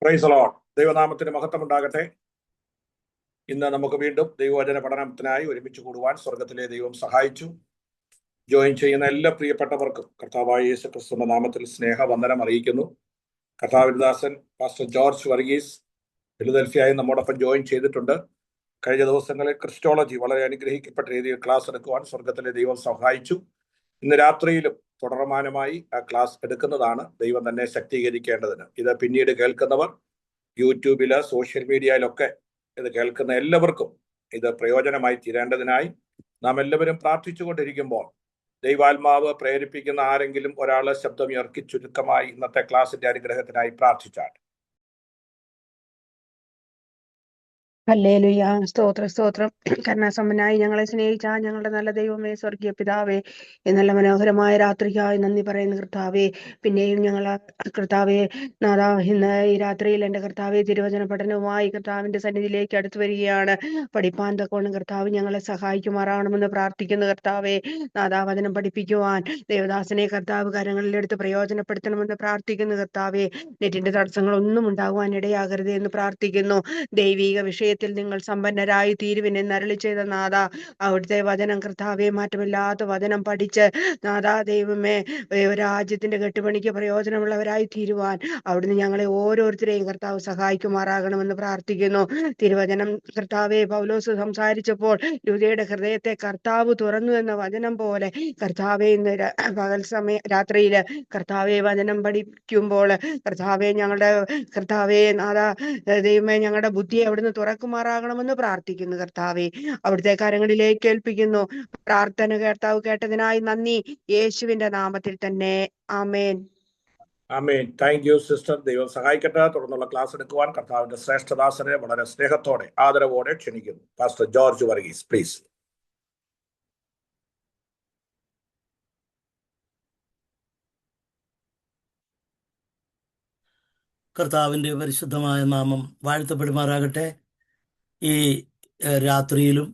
Price the Lord. ദൈവനാമത്തിന് മഹത്വം ഉണ്ടാകട്ടെ. ഇന്ന് നമുക്ക് വീണ്ടും ദൈവവചന പഠനത്തിനായി ഒരുമിച്ച് കൂടുവാൻ സ്വർഗത്തിലെ ദൈവം സഹായിച്ചു. ജോയിൻ ചെയ്യുന്ന എല്ലാ പ്രിയപ്പെട്ടവർക്കും കർത്താവായ യേശു ക്രിസ്തുവിന്റെ നാമത്തിൽ സ്നേഹവന്ദനം അറിയിക്കുന്നു. കർത്താവിദാസൻ പാസ്റ്റർ ജോർജ് വർഗീസ് ഫിലദൽഫിയയിൽ നമ്മോടൊപ്പം ജോയിൻ ചെയ്തിട്ടുണ്ട്. കഴിഞ്ഞ ദിവസങ്ങളിൽ ക്രിസ്റ്റോളജി വളരെ അനുഗ്രഹിക്കപ്പെട്ട രീതിയിൽ ക്ലാസ് എടുക്കുവാൻ സ്വർഗത്തിലെ ദൈവം സഹായിച്ചു. ഇന്ന് രാത്രിയിലും തുടർമാനമായി ആ ക്ലാസ് എടുക്കുന്നതാണ്. ദൈവം തന്നെ ശക്തീകരിക്കേണ്ടതിന്. ഇത് പിന്നീട് കേൾക്കുന്നവർ യൂട്യൂബില് സോഷ്യൽ മീഡിയയിലൊക്കെ ഇത് കേൾക്കുന്ന എല്ലാവർക്കും ഇത് പ്രയോജനമായി തീരേണ്ടതിനായി നാം എല്ലാവരും പ്രാർത്ഥിച്ചുകൊണ്ടിരിക്കുമ്പോൾ ദൈവാത്മാവ് പ്രേരിപ്പിക്കുന്ന ആരെങ്കിലും ഒരാള് ശബ്ദം ഇറക്കി ചുരുക്കമായി ഇന്നത്തെ ക്ലാസിന്റെ അനുഗ്രഹത്തിനായി പ്രാർത്ഥിച്ചാൽ. ഹല്ലേലൂയ. സ്തോത്രം സ്തോത്രം. കരുണാസമ്പന്നനായി ഞങ്ങളെ സ്നേഹിച്ച ഞങ്ങളുടെ നല്ല ദൈവമേ, സ്വർഗീയ പിതാവേ, ഈ നല്ല മനോഹരമായ രാത്രിക്കായി നന്ദി പറയുന്ന കർത്താവേ. പിന്നെയും ഞങ്ങൾ കർത്താവേ നാദാ ഇന്ന് ഈ രാത്രിയിൽ എൻ്റെ കർത്താവെ തിരുവചന പഠനവുമായി കർത്താവിൻ്റെ സന്നിധിയിലേക്ക് അടുത്തു വരികയാണ്. പഠിപ്പാൻ തക്കോണം കർത്താവ് ഞങ്ങളെ സഹായിക്കുമാറാകണമെന്ന് പ്രാർത്ഥിക്കുന്ന കർത്താവേ. നാദാ വചനം പഠിപ്പിക്കുവാൻ ദേവദാസനെ കർത്താവ് കരങ്ങളിലെടുത്ത് പ്രയോജനപ്പെടുത്തണമെന്ന് പ്രാർത്ഥിക്കുന്ന കർത്താവേ. നെറ്റിന്റെ തടസ്സങ്ങളൊന്നും ഉണ്ടാകുവാൻ ഇടയാകരുത് എന്ന് പ്രാർത്ഥിക്കുന്നു. ദൈവിക വിഷയത്തിൽ നിങ്ങൾ സമ്പന്നരായി തീരുവിനെന്ന് അരുളി ചെയ്ത നാഥ, അവിടുത്തെ വചനം കർത്താവെ മാറ്റമില്ലാത്ത വചനം പഠിച്ച് നാഥ ദൈവമേ രാജ്യത്തിന്റെ കെട്ടുപണിക്ക് പ്രയോജനമുള്ളവരായി തീരുവാൻ അവിടുന്ന് ഞങ്ങളെ ഓരോരുത്തരെയും കർത്താവ് സഹായിക്കുമാറാകണമെന്ന് പ്രാർത്ഥിക്കുന്നു. തിരുവചനം കർത്താവെ പൗലോസ് സംസാരിച്ചപ്പോൾ യൂദയുടെ ഹൃദയത്തെ കർത്താവ് തുറന്നു എന്ന വചനം പോലെ കർത്താവെ ഇന്ന് പകൽ രാത്രിയില് കർത്താവെ വചനം പഠിക്കുമ്പോൾ കർത്താവെ ഞങ്ങളുടെ കർത്താവെ നാഥ ദൈവമേ ഞങ്ങളുടെ ബുദ്ധിയെ അവിടുന്ന് തുറക്കുമാറാകണമെന്ന് പ്രാർത്ഥിക്കുന്നു കർത്താവെ. അവിടുത്തെ കരങ്ങളിലേക്ക് ഏൽപ്പിക്കുന്നു. പ്രാർത്ഥന കർത്താവ് കേട്ടതിനായി നന്ദി, യേശുവിന്റെ നാമത്തിൽ തന്നെ. ആമേൻ. ആമേൻ. Thank you sister. ദൈവം സഹായിക്കട്ടെ. തുടർന്നുള്ള ക്ലാസ് എടുക്കുവാൻ കർത്താവിന്റെ ശ്രേഷ്ഠദാസനെ വളരെ സ്നേഹത്തോടെ ആദരവോടെ ക്ഷണിക്കുന്നു. Pastor George Varghese, please. കർത്താവിൻ്റെ പരിശുദ്ധമായ നാമം വാഴ്ത്തപ്പെടുമാറാകട്ടെ. ഈ രാത്രിയിലും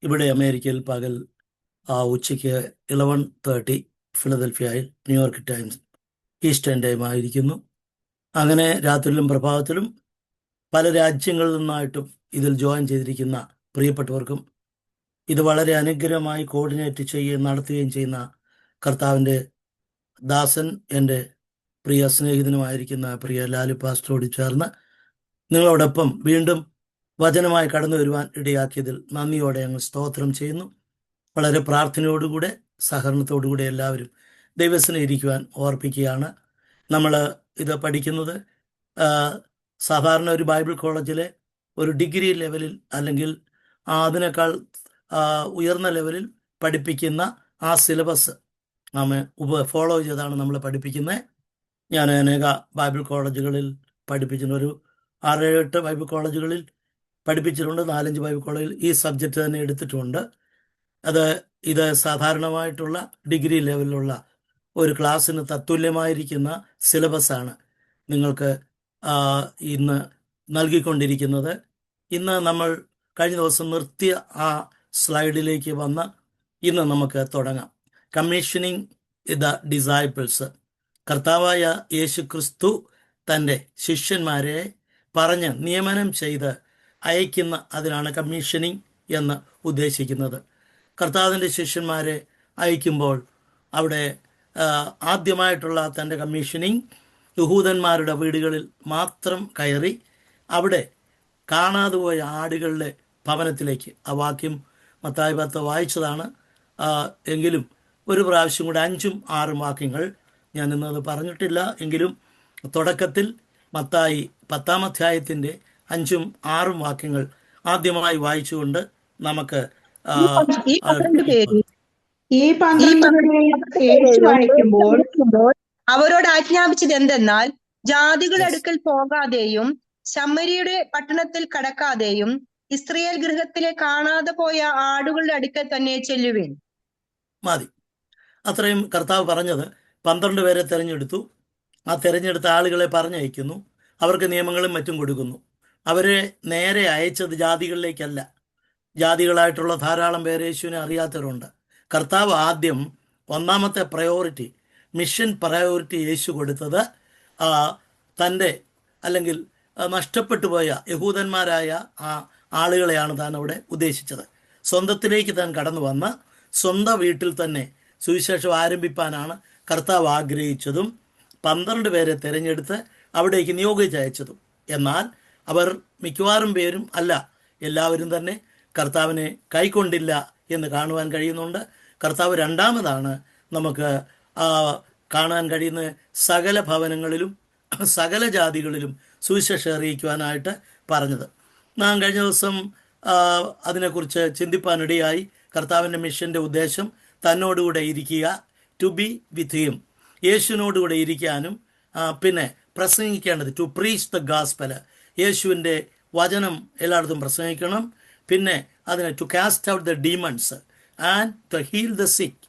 ഇവിടെ അമേരിക്കയിൽ പകൽ ഉച്ചയ്ക്ക് 11:30 ഫിലദൽഫിയയിൽ ന്യൂയോർക്ക് ടൈംസ് ഈസ്റ്റേൺ ടൈം ആയിരിക്കുന്നു. അങ്ങനെ രാത്രിയിലും പ്രഭാതത്തിലും പല രാജ്യങ്ങളിൽ നിന്നായിട്ടും ഇതിൽ ജോയിൻ ചെയ്തിരിക്കുന്ന പ്രിയപ്പെട്ടവർക്കും ഇത് വളരെ അനുഗ്രഹമായി കോർഡിനേറ്റ് ചെയ്യുകയും നടത്തുകയും ചെയ്യുന്ന കർത്താവിൻ്റെ ദാസൻ എൻ്റെ പ്രിയ സ്നേഹിതനുമായിരിക്കുന്ന പ്രിയ ലാലു പാസ്റ്ററോട് ചേർന്ന് നിങ്ങളോടൊപ്പം വീണ്ടും വചനമായി കടന്നു വരുവാൻ ഇടയാക്കിയതിൽ നന്ദിയോടെ ഞങ്ങൾ സ്തോത്രം ചെയ്യുന്നു. വളരെ പ്രാർത്ഥനയോടുകൂടെ സഹകരണത്തോടുകൂടെ എല്ലാവരും ദൈവസന്നിധിയിൽ ഇരിക്കുവാൻ ഓർപ്പിക്കുകയാണ്. നമ്മൾ ഇത് പഠിക്കുന്നത് സാധാരണ ഒരു ബൈബിൾ കോളേജിലെ ഒരു ഡിഗ്രി ലെവലിൽ അല്ലെങ്കിൽ അതിനേക്കാൾ ഉയർന്ന ലെവലിൽ പഠിപ്പിക്കുന്ന ആ സിലബസ് നാം ഫോളോ ചെയ്താണ് നമ്മൾ പഠിപ്പിക്കുന്നത്. ഞാൻ അനേക ബൈബിൾ കോളേജുകളിൽ പഠിപ്പിച്ചിട്ടുണ്ട്. ഒരു 6-8 ബൈബിൾ കോളേജുകളിൽ പഠിപ്പിച്ചിട്ടുണ്ട്. 4-5 ബൈബിൾ കോളേജിൽ ഈ സബ്ജക്റ്റ് തന്നെ എടുത്തിട്ടുണ്ട്. ഇത് സാധാരണമായിട്ടുള്ള ഡിഗ്രി ലെവലിലുള്ള ഒരു ക്ലാസ്സിന് തത്തുല്യമായിരിക്കുന്ന സിലബസാണ് നിങ്ങൾക്ക് ഇന്ന് നൽകിക്കൊണ്ടിരിക്കുന്നത്. ഇന്ന് നമ്മൾ കഴിഞ്ഞ ദിവസം നിർത്തിയ ആ സ്ലൈഡിലേക്ക് വന്ന് ഇന്ന് നമുക്ക് തുടങ്ങാം. Commissioning the disciples. കർത്താവായ യേശു ക്രിസ്തു തൻ്റെ ശിഷ്യന്മാരെ പറഞ്ഞ് നിയമനം ചെയ്ത് അയക്കുന്ന അതിനാണ് കമ്മീഷനിങ് എന്ന് ഉദ്ദേശിക്കുന്നത്. കർത്താവിൻ്റെ ശിഷ്യന്മാരെ അയക്കുമ്പോൾ അവിടെ ആദ്യമായിട്ടുള്ള തൻ്റെ കമ്മീഷനിങ് യഹൂദന്മാരുടെ വീടുകളിൽ മാത്രം കയറി അവിടെ കാണാതെ പോയ ആടുകളുടെ ഭവനത്തിലേക്ക്. ആ വാക്യം മത്തായി 10 വായിച്ചതാണ്. എങ്കിലും ഒരു പ്രാവശ്യം കൂടെ 5-6 വാക്യങ്ങൾ ഞാൻ ഇന്നത് പറഞ്ഞിട്ടില്ല. എങ്കിലും തുടക്കത്തിൽ മത്തായി 10-ാം അധ്യായത്തിൻ്റെ 5-6 വാക്യങ്ങൾ ആദ്യമായി വായിച്ചുകൊണ്ട് നമുക്ക് അവരോട് ആജ്ഞാപിച്ചത് എന്തെന്നാൽ, ജാതികളുടെ അടുക്കൽ പോകാതെയും ശമര്യയുടെ പട്ടണത്തിൽ കടക്കാതെയും ഇസ്രായേൽ ഗൃഹത്തിലെ കാണാതെ പോയ ആടുകളുടെ അടുക്കൽ തന്നെ ചെല്ലുവിൻ. മതി. അത്രയും കർത്താവ് പറഞ്ഞത്. 12 പേരെ തിരഞ്ഞെടുത്തു. ആ തിരഞ്ഞെടുത്ത ആളുകളെ പറഞ്ഞയക്കുന്നു. അവർക്ക് നിയമങ്ങളും മറ്റും കൊടുക്കുന്നു. അവരെ നേരെ അയച്ചത് ജാതികളിലേക്കല്ല. ജാതികളായിട്ടുള്ള ധാരാളം പേര് യേശുവിനെ അറിയാത്തവരുണ്ട്. കർത്താവ് ആദ്യം ഒന്നാമത്തെ മിഷൻ പ്രയോറിറ്റി യേശു കൊടുത്തത് തൻ്റെ അല്ലെങ്കിൽ നഷ്ടപ്പെട്ടു പോയ യഹൂദന്മാരായ ആ ആളുകളെയാണ് താൻ അവിടെ ഉദ്ദേശിച്ചത്. സ്വന്തത്തിലേക്ക് താൻ കടന്നു വന്ന് സ്വന്തം വീട്ടിൽ തന്നെ സുവിശേഷം ആരംഭിപ്പാനാണ് കർത്താവ് ആഗ്രഹിച്ചതും 12 പേരെ തിരഞ്ഞെടുത്ത് അവിടേക്ക് നിയോഗിച്ചയച്ചതും. എന്നാൽ അവർ മിക്കവാറും പേരും അല്ല, എല്ലാവരും തന്നെ കർത്താവിനെ കൈക്കൊണ്ടില്ല എന്ന് കാണുവാൻ കഴിയുന്നുണ്ട്. കർത്താവ് രണ്ടാമതാണ് നമുക്ക് കാണാൻ കഴിയുന്ന സകല ഭവനങ്ങളിലും സകല ജാതികളിലും സുവിശേഷം അറിയിക്കുവാനായിട്ട് പറഞ്ഞത്. നാം കഴിഞ്ഞ ദിവസം അതിനെക്കുറിച്ച് ചിന്തിപ്പാനിടയായി. കർത്താവിൻ്റെ മിഷൻ്റെ ഉദ്ദേശം തന്നോടുകൂടെ ഇരിക്കുക, ടു ബി വിത്ത് ഹിം, യേശുവിനോടുകൂടെ ഇരിക്കാനും പിന്നെ പ്രസംഗിക്കേണ്ടത് ടു പ്രീച്ച് ദ ഗാസ്പൽ, യേശുവിൻ്റെ വചനം എല്ലായിടത്തും പ്രസംഗിക്കണം. പിന്നെ അതിന് to cast out the demons and to heal the sick,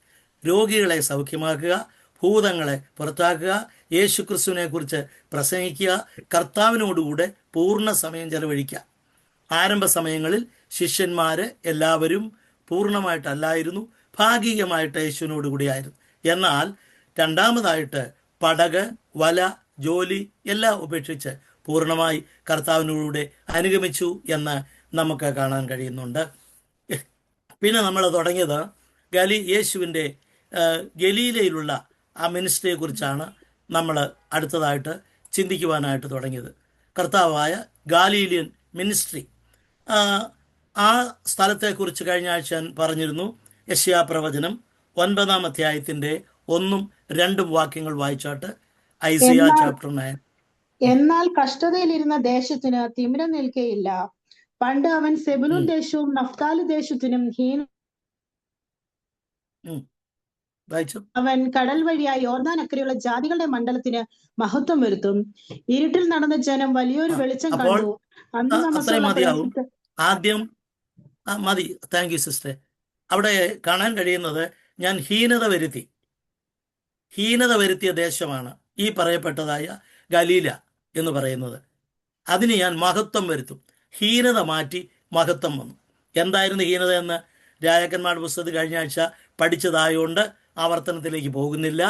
രോഗികളെ സൗഖ്യമാക്കുക, ഭൂതങ്ങളെ പുറത്താക്കുക, യേശു ക്രിസ്തുവിനെ കുറിച്ച് പ്രസംഗിക്കുക, കർത്താവിനോടുകൂടെ പൂർണ്ണ സമയം ചെലവഴിക്കുക. ആരംഭ സമയങ്ങളിൽ ശിഷ്യന്മാർ എല്ലാവരും പൂർണ്ണമായിട്ടല്ലായിരുന്നു, ഭാഗികമായിട്ട് യേശുവിനോട് കൂടിയായിരുന്നു. എന്നാൽ രണ്ടാമതായിട്ട് പടക്, വല, ജോലി എല്ലാം ഉപേക്ഷിച്ച് പൂർണ്ണമായി കർത്താവിനോടുകൂടെ അനുഗമിച്ചു എന്ന് നമുക്ക് കാണാൻ കഴിയുന്നുണ്ട്. പിന്നെ നമ്മൾ തുടങ്ങിയത് യേശുവിൻ്റെ ഗലീലയിലുള്ള ആ മിനിസ്ട്രിയെക്കുറിച്ചാണ് നമ്മൾ അടുത്തതായിട്ട് ചിന്തിക്കുവാനായിട്ട് തുടങ്ങിയത്. കർത്താവായ ഗാലീലിയൻ മിനിസ്ട്രി, ആ സ്ഥലത്തെക്കുറിച്ച് കഴിഞ്ഞ ആഴ്ച ഞാൻ പറഞ്ഞിരുന്നു. യെശയ്യാ പ്രവചനം 9-ാം അധ്യായത്തിൻ്റെ 1-2 വാക്യങ്ങൾ വായിച്ചാട്ട്. Isaiah chapter 9. എന്നാൽ കഷ്ടതയിലിരുന്ന ദേശത്തിന് തിമിരം നിൽക്കയില്ല. പണ്ട് അവൻ സെബുലൂൻ ദേശവും നഫ്താലി ദേശത്തിനും അവൻ കടൽ വഴിയായി യോർദാൻ അക്കരെയുള്ള ജാതികളുടെ മണ്ഡലത്തിന് മഹത്വം വരുത്തും. ഇരുട്ടിൽ നടന്ന ജനം വലിയൊരു വെളിച്ചം കണ്ടു. ആദ്യം മതി. Thank you sister. അവിടെ കാണാൻ കഴിയുന്നത് ഞാൻ ഹീനത വരുത്തിയ ദേശമാണ് ഈ പറയപ്പെട്ടതായ ഗലീല എന്ന് പറയുന്നത്. അതിന് ഞാൻ മഹത്വം വരുത്തും. ഹീനത മാറ്റി മഹത്വം വന്നു. എന്തായിരുന്നു ഹീനത എന്ന് രാജാക്കന്മാരുടെ പുസ്തകത്തിൽ കഴിഞ്ഞ ആഴ്ച പഠിച്ചതായതുകൊണ്ട് ആവർത്തനത്തിലേക്ക് പോകുന്നില്ല.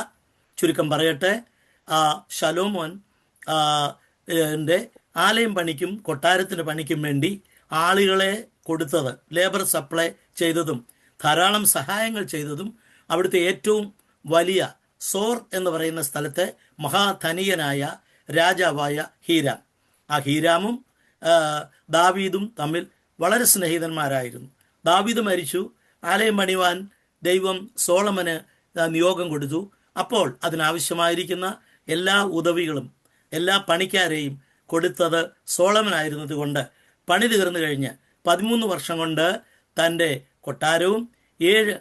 ചുരുക്കം പറയട്ടെ, ശലോമോൻ ആലയം പണിക്കും കൊട്ടാരത്തിൻ്റെ പണിക്കും വേണ്ടി ആളുകളെ കൊടുത്തത്, ലേബർ സപ്ലൈ ചെയ്തതും ധാരാളം സഹായങ്ങൾ ചെയ്തതും അവിടുത്തെ ഏറ്റവും വലിയ സോർ എന്ന് പറയുന്ന സ്ഥലത്തെ മഹാധനികനായ രാജാവായ ഹീരാം. ആ ഹീരാമും ദാവീദും തമ്മിൽ വളരെ സ്നേഹിതന്മാരായിരുന്നു. ദാവീദ് മരിച്ചു. ആലയം പണിവാൻ ദൈവം സോളമന് നിയോഗം കൊടുത്തു. അപ്പോൾ അതിനാവശ്യമായിരിക്കുന്ന എല്ലാ ഉദവികളും എല്ലാ പണിക്കാരെയും കൊടുത്തത് സോളമനായിരുന്നത് കൊണ്ട് പണി തീർന്നു കഴിഞ്ഞ് 13 വർഷം കൊണ്ട് തൻ്റെ കൊട്ടാരവും 7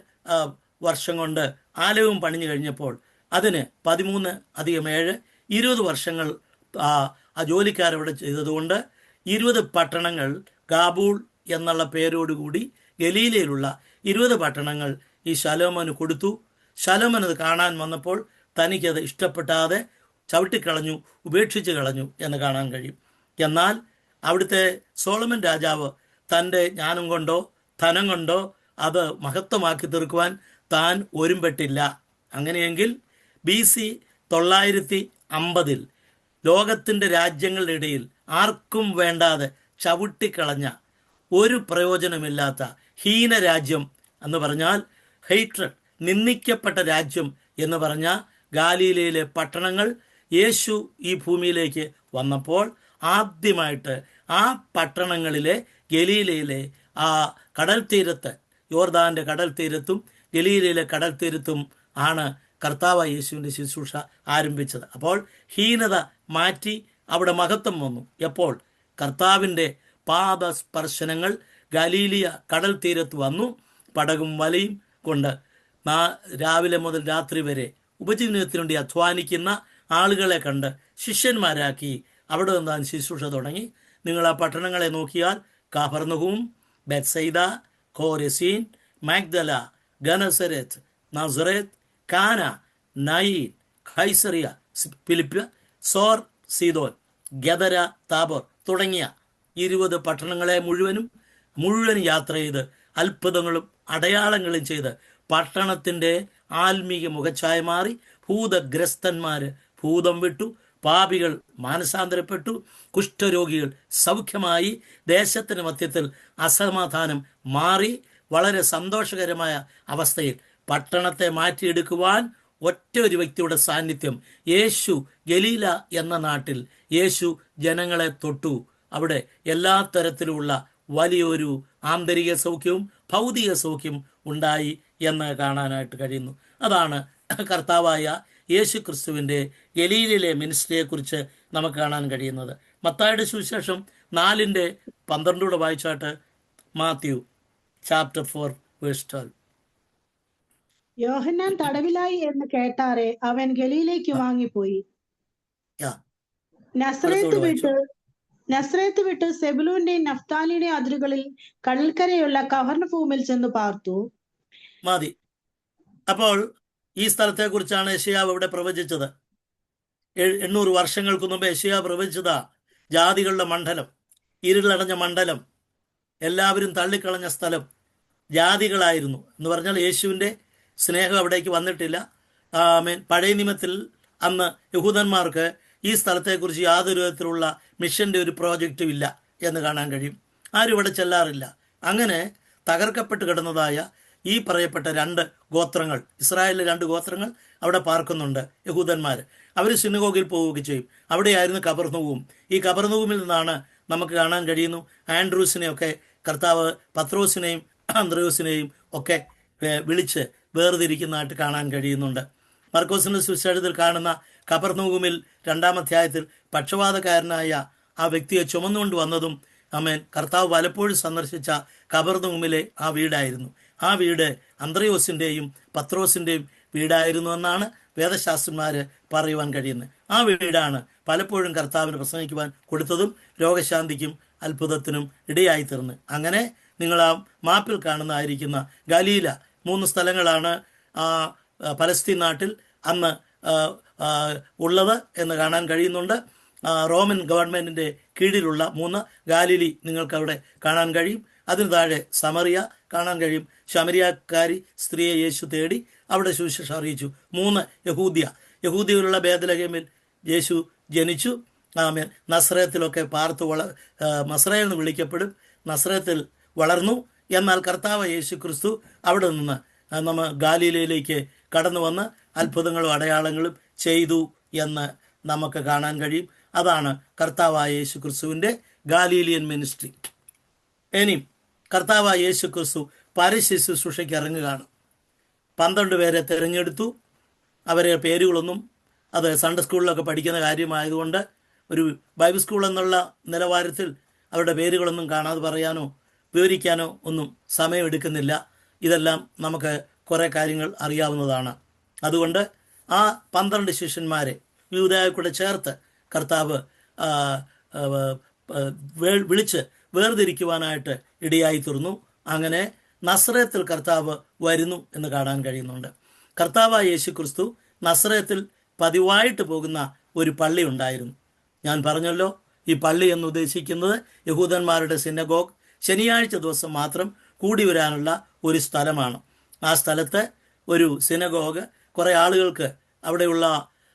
വർഷം കൊണ്ട് ആലയവും പണിഞ്ഞു കഴിഞ്ഞപ്പോൾ അതിന് 13 + 7 20 വർഷങ്ങൾ ആ ജോലിക്കാരവിടെ ചെയ്തതുകൊണ്ട് 20 പട്ടണങ്ങൾ ഗാബൂൾ എന്നുള്ള പേരോടുകൂടി ഗലീലയിലുള്ള 20 പട്ടണങ്ങൾ ഈ ശലോമോന് കൊടുത്തു. ശലോമോൻ അത് കാണാൻ വന്നപ്പോൾ തനിക്കത് ഇഷ്ടപ്പെട്ടാതെ ചവിട്ടിക്കളഞ്ഞു, ഉപേക്ഷിച്ച് കളഞ്ഞു എന്ന് കാണാൻ കഴിയും. എന്നാൽ അവിടുത്തെ സോളമൻ രാജാവ് തൻ്റെ ജ്ഞാനം കൊണ്ടോ ധനം കൊണ്ടോ അത് മഹത്വമാക്കി തീർക്കുവാൻ താൻ ഒരുമ്പെട്ടില്ല. അങ്ങനെയെങ്കിൽ BC 950 ലോകത്തിൻ്റെ രാജ്യങ്ങളുടെ ഇടയിൽ ആർക്കും വേണ്ടാതെ ചവിട്ടിക്കളഞ്ഞ ഒരു പ്രയോജനമില്ലാത്ത ഹീനരാജ്യം എന്ന് പറഞ്ഞാൽ ഹെയ്ട്രഡ്, നിന്ദിക്കപ്പെട്ട രാജ്യം എന്ന് പറഞ്ഞ ഗാലീലയിലെ പട്ടണങ്ങൾ യേശു ഈ ഭൂമിയിലേക്ക് വന്നപ്പോൾ ആദ്യമായിട്ട് ആ പട്ടണങ്ങളിലെ ഗലീലയിലെ ആ കടൽ തീരത്ത്, യോർദാൻ്റെ കടൽ തീരത്തും ഗലീലയിലെ കടൽ തീരത്തും ആണ് കർത്താവ് യേശുവിൻ്റെ ശുശ്രൂഷ ആരംഭിച്ചത്. അപ്പോൾ ഹീനത മാറ്റി അവിടെ മഹത്വം വന്നു. എപ്പോൾ കർത്താവിൻ്റെ പാദസ്പർശനങ്ങൾ ഗലീലിയ കടൽ തീരത്ത് വന്നു. പടകും വലയും കൊണ്ട് രാവിലെ മുതൽ രാത്രി വരെ ഉപജീവനത്തിന് വേണ്ടി അധ്വാനിക്കുന്ന ആളുകളെ കണ്ട് ശിഷ്യന്മാരാക്കി അവിടെ നിന്നാൻ ശുശ്രൂഷ തുടങ്ങി. നിങ്ങൾ ആ പട്ടണങ്ങളെ നോക്കിയാൽ കഫർനഹൂം, ബെത്സൈദ, കോരസീൻ, മഗ്ദല, ഗനസരത്ത്, നസറേത്ത്, കാന, നയീൻ, ഖൈസറിയ, ഫിലിപ്പ്, സോർ, സീദോൻ, ഗദര, താബോർ തുടങ്ങിയ 20 പട്ടണങ്ങളെ മുഴുവൻ യാത്ര ചെയ്ത് അത്ഭുതങ്ങളും അടയാളങ്ങളും ചെയ്ത് പട്ടണത്തിൻ്റെ ആത്മീക മുഖച്ഛായ മാറി. ഭൂതഗ്രസ്തന്മാർ ഭൂതം വിട്ടു, പാപികൾ മാനസാന്തരപ്പെട്ടു, കുഷ്ഠരോഗികൾ സൗഖ്യമായി, ദേശത്തിന് മധ്യത്തിൽ അസമാധാനം മാറി. വളരെ സന്തോഷകരമായ അവസ്ഥയിൽ പട്ടണത്തെ മാറ്റിയെടുക്കുവാൻ ഒറ്റ ഒരു വ്യക്തിയുടെ സാന്നിധ്യം. യേശു ഗലീല എന്ന നാട്ടിൽ യേശു ജനങ്ങളെ തൊട്ടു. അവിടെ എല്ലാ തരത്തിലുള്ള വലിയൊരു ആന്തരിക സൗഖ്യവും ഭൗതിക സൗഖ്യം ഉണ്ടായി എന്ന് കാണാനായിട്ട് കഴിയുന്നു. അതാണ് കർത്താവായ യേശു ക്രിസ്തുവിൻ്റെ ഗലീലയിലെ മിനിസ്ട്രിയെക്കുറിച്ച് നമുക്ക് കാണാൻ കഴിയുന്നത്. മത്തായിയുടെ സുവിശേഷം 4:12 വായിച്ചാട്ട്. Matthew chapter 4:12. യോഹന്നാൻ തടവിലായി എന്ന് കേട്ടാറെ അവൻ ഗലീലയ്ക്ക് വാങ്ങിപ്പോയി. നസ്രേത്ത് വിട്ട് സെബുലൂന്റെയും നഫ്താലിയുടെയും അതിരുകളിൽ കടൽക്കരയുള്ള കഫർനഹൂമിൽ ചെന്ന് പാർത്തു. മതി. അപ്പോൾ ഈ സ്ഥലത്തെ കുറിച്ചാണ് യെശയ്യാവ് ഇവിടെ പ്രവചിച്ചത്. 800 വർഷങ്ങൾക്ക് മുമ്പ് യെശയ്യാവ് പ്രവചിച്ചതാ. ജാതികളുടെ മണ്ഡലം, ഇരുളടഞ്ഞ മണ്ഡലം, എല്ലാവരും തള്ളിക്കളഞ്ഞ സ്ഥലം ജാതികളായിരുന്നു എന്ന് പറഞ്ഞാൽ യേശുവിൻ്റെ സ്നേഹം അവിടേക്ക് വന്നിട്ടില്ല. പഴയ നിയമത്തിൽ അന്ന് യഹൂദന്മാർക്ക് ഈ സ്ഥലത്തെക്കുറിച്ച് യാതൊരു വിധത്തിലുള്ള മിഷൻ്റെ ഒരു പ്രോജക്റ്റും ഇല്ല എന്ന് കാണാൻ കഴിയും. ആരും ഇവിടെ ചെല്ലാറില്ല. അങ്ങനെ തകർക്കപ്പെട്ട് കിടന്നതായ ഈ പറയപ്പെട്ട 2 ഗോത്രങ്ങൾ, ഇസ്രായേലിലെ 2 ഗോത്രങ്ങൾ അവിടെ പാർക്കുന്നുണ്ട്. യഹൂദന്മാർ അവർ സിനഗോഗിൽ പോവുകയും ചെയ്യും. അവിടെയായിരുന്നു കബർനഹൂം. ഈ കബർനഹൂമിൽ നിന്നാണ് നമുക്ക് കാണാൻ കഴിയുന്നു ആൻഡ്രൂസിനെയൊക്കെ കർത്താവ് പത്രോസിനെയും അന്ത്രയോസിനെയും ഒക്കെ വിളിച്ച് വേർതിരിക്കുന്നതായിട്ട് കാണാൻ കഴിയുന്നുണ്ട്. മർക്കോസിന്റെ സുവിശേഷത്തിൽ കാണുന്ന കബർനഹൂമിൽ 2-ാം അധ്യായത്തിൽ പക്ഷപാതക്കാരനായ ആ വ്യക്തിയെ ചുമന്നുകൊണ്ട് വന്നതും കർത്താവ് പലപ്പോഴും സന്ദർശിച്ച കബർനഹൂമിലെ ആ വീടായിരുന്നു. ആ വീട് അന്ത്രയോസിൻ്റെയും പത്രോസിൻ്റെയും വീടായിരുന്നു എന്നാണ് വേദശാസ്ത്രന്മാർ പറയുവാൻ കഴിയുന്നത്. ആ വീടാണ് പലപ്പോഴും കർത്താവിന് പ്രസംഗിക്കുവാൻ കൊടുത്തതും രോഗശാന്തിക്കും അത്ഭുതത്തിനും ഇടയായി തീർന്ന്. അങ്ങനെ നിങ്ങൾ ആ മാപ്പിൽ കാണുന്നതായിരിക്കുന്ന ഗലീല 3 സ്ഥലങ്ങളാണ് പലസ്തീൻ നാട്ടിൽ അന്ന് ഉള്ളത് എന്ന് കാണാൻ കഴിയുന്നുണ്ട്. റോമൻ ഗവൺമെൻറ്റിൻ്റെ കീഴിലുള്ള 3 ഗാലിലി നിങ്ങൾക്ക് അവിടെ കാണാൻ കഴിയും. അതിന് താഴെ സമറിയ കാണാൻ കഴിയും. ശമരിയാക്കാരി സ്ത്രീയെ യേശു തേടി അവിടെ സുവിശേഷം അറിയിച്ചു. 3 യഹൂദിയിലുള്ള ബേത്ലഹേമിൽ യേശു ജനിച്ചു. നസ്രയത്തിലൊക്കെ പാർത്തു നസ്രയ എന്ന് വിളിക്കപ്പെടും. നസ്രയത്തിൽ വളർന്നു. എന്നാൽ കർത്താവ് യേശു ക്രിസ്തു അവിടെ നിന്ന് നമ്മൾ ഗാലീലയിലേക്ക് കടന്നു വന്ന് അത്ഭുതങ്ങളും അടയാളങ്ങളും ചെയ്തു എന്ന് നമുക്ക് കാണാൻ കഴിയും. അതാണ് കർത്താവായ യേശു ക്രിസ്തുവിൻ്റെ ഗാലീലിയൻ മിനിസ്ട്രി. ഇനിയും കർത്താവായ യേശു ക്രിസ്തു പരശുശ്രൂഷയ്ക്ക് ഇറങ്ങുകയാണ്. 12 പേരെ തിരഞ്ഞെടുത്തു. അവരെ പേരുകളൊന്നും അത് സൺഡേ സ്കൂളിലൊക്കെ പഠിക്കുന്ന കാര്യമായതുകൊണ്ട് ഒരു ബൈബിൾ സ്കൂൾ എന്നുള്ള നിലവാരത്തിൽ അവരുടെ പേരുകളൊന്നും കാണാതെ പറയാനോ വിവരിക്കാനോ ഒന്നും സമയമെടുക്കുന്നില്ല. ഇതെല്ലാം നമുക്ക് കുറേ കാര്യങ്ങൾ അറിയാവുന്നതാണ്. അതുകൊണ്ട് ആ 12 ശിഷ്യന്മാരെ യൂദായെ കൂടെ ചേർത്ത് കർത്താവ് വിളിച്ച് വേർതിരിക്കുവാനായിട്ട് ഇടയായി തീർന്നു. അങ്ങനെ നസ്രയത്തിൽ കർത്താവ് വരുന്നു എന്ന് കാണാൻ കഴിയുന്നുണ്ട്. കർത്താവായ യേശു ക്രിസ്തു നസ്രയത്തിൽ പതിവായിട്ട് പോകുന്ന ഒരു പള്ളി ഉണ്ടായിരുന്നു. ഞാൻ പറഞ്ഞല്ലോ, ഈ പള്ളി എന്ന് ഉദ്ദേശിക്കുന്നത് യഹൂദന്മാരുടെ സിനഗോഗ്, ശനിയാഴ്ച ദിവസം മാത്രം കൂടി വരാനുള്ള ഒരു സ്ഥലമാണ്. ആ സ്ഥലത്ത് ഒരു സിനഗോഗ്, കുറേ ആളുകൾക്ക്, അവിടെയുള്ള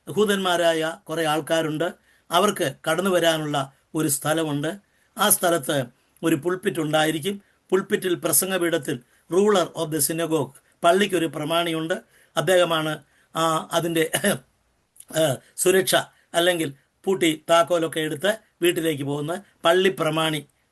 യഹൂദന്മാരായ കുറേ ആൾക്കാരുണ്ട്, അവർക്ക് കടന്നു വരാനുള്ള ഒരു സ്ഥലമുണ്ട്. ആ സ്ഥലത്ത് ഒരു പുൾപിറ്റ് ഉണ്ടായിരിക്കും. പുൾപിറ്റിൽ പ്രസംഗപീഠത്തിൽ റൂളർ ഓഫ് ദ സിനഗോഗ്, പള്ളിക്കൊരു പ്രമാണിയുണ്ട്. അദ്ദേഹമാണ് അതിൻ്റെ സുരക്ഷ അല്ലെങ്കിൽ പൂട്ടി താക്കോലൊക്കെ എടുത്ത് വീട്ടിലേക്ക് പോകുന്ന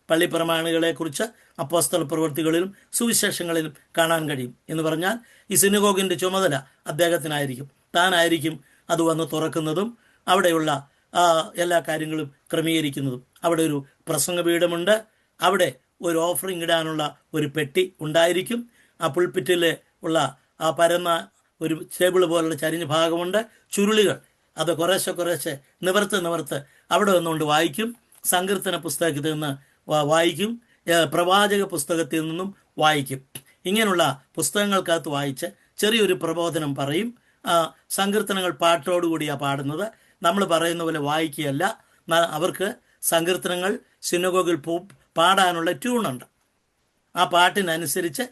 പള്ളിപ്രമാണികളെക്കുറിച്ച് അപ്പോസ്തല പ്രവൃത്തികളിലും സുവിശേഷങ്ങളിലും കാണാൻ കഴിയും. എന്ന് പറഞ്ഞാൽ ഈ സിനഗോഗിൻ്റെ ചുമതല അദ്ദേഹത്തിനായിരിക്കും. താനായിരിക്കും അത് വന്ന് തുറക്കുന്നതും അവിടെയുള്ള എല്ലാ കാര്യങ്ങളും ക്രമീകരിക്കുന്നതും. അവിടെ ഒരു പ്രസംഗപീഠമുണ്ട്. അവിടെ ഒരു ഓഫറിംഗ് ഇടാനുള്ള ഒരു പെട്ടി ഉണ്ടായിരിക്കും. ആ പുൾപിറ്റിൽ ഉള്ള ആ പരന്ന ഒരു ടേബിൾ പോലുള്ള ചരിഞ്ഞ ഭാഗമുണ്ട്. ചുരുളികൾ അത് കുറേശ്ശെ നിവർത്ത് അവിടെ നിന്നുകൊണ്ട് വായിക്കും. സങ്കീർത്തന പുസ്തകത്തിൽ നിന്ന് വായിക്കും. പ്രവാചക പുസ്തകത്തിൽ നിന്നും വായിക്കും. ഇങ്ങനെയുള്ള പുസ്തകങ്ങൾക്കകത്ത് വായിച്ച് ചെറിയൊരു പ്രബോധനം പറയും. സങ്കീർത്തനങ്ങൾ പാട്ടോടുകൂടിയാണ് പാടുന്നത്. നമ്മൾ പറയുന്ന പോലെ വായിക്കുകയല്ല. അവർക്ക് സങ്കീർത്തനങ്ങൾ സിനഗോഗിൽ പാടാനുള്ള ട്യൂണുണ്ട്. ആ പാട്ടിനനുസരിച്ച്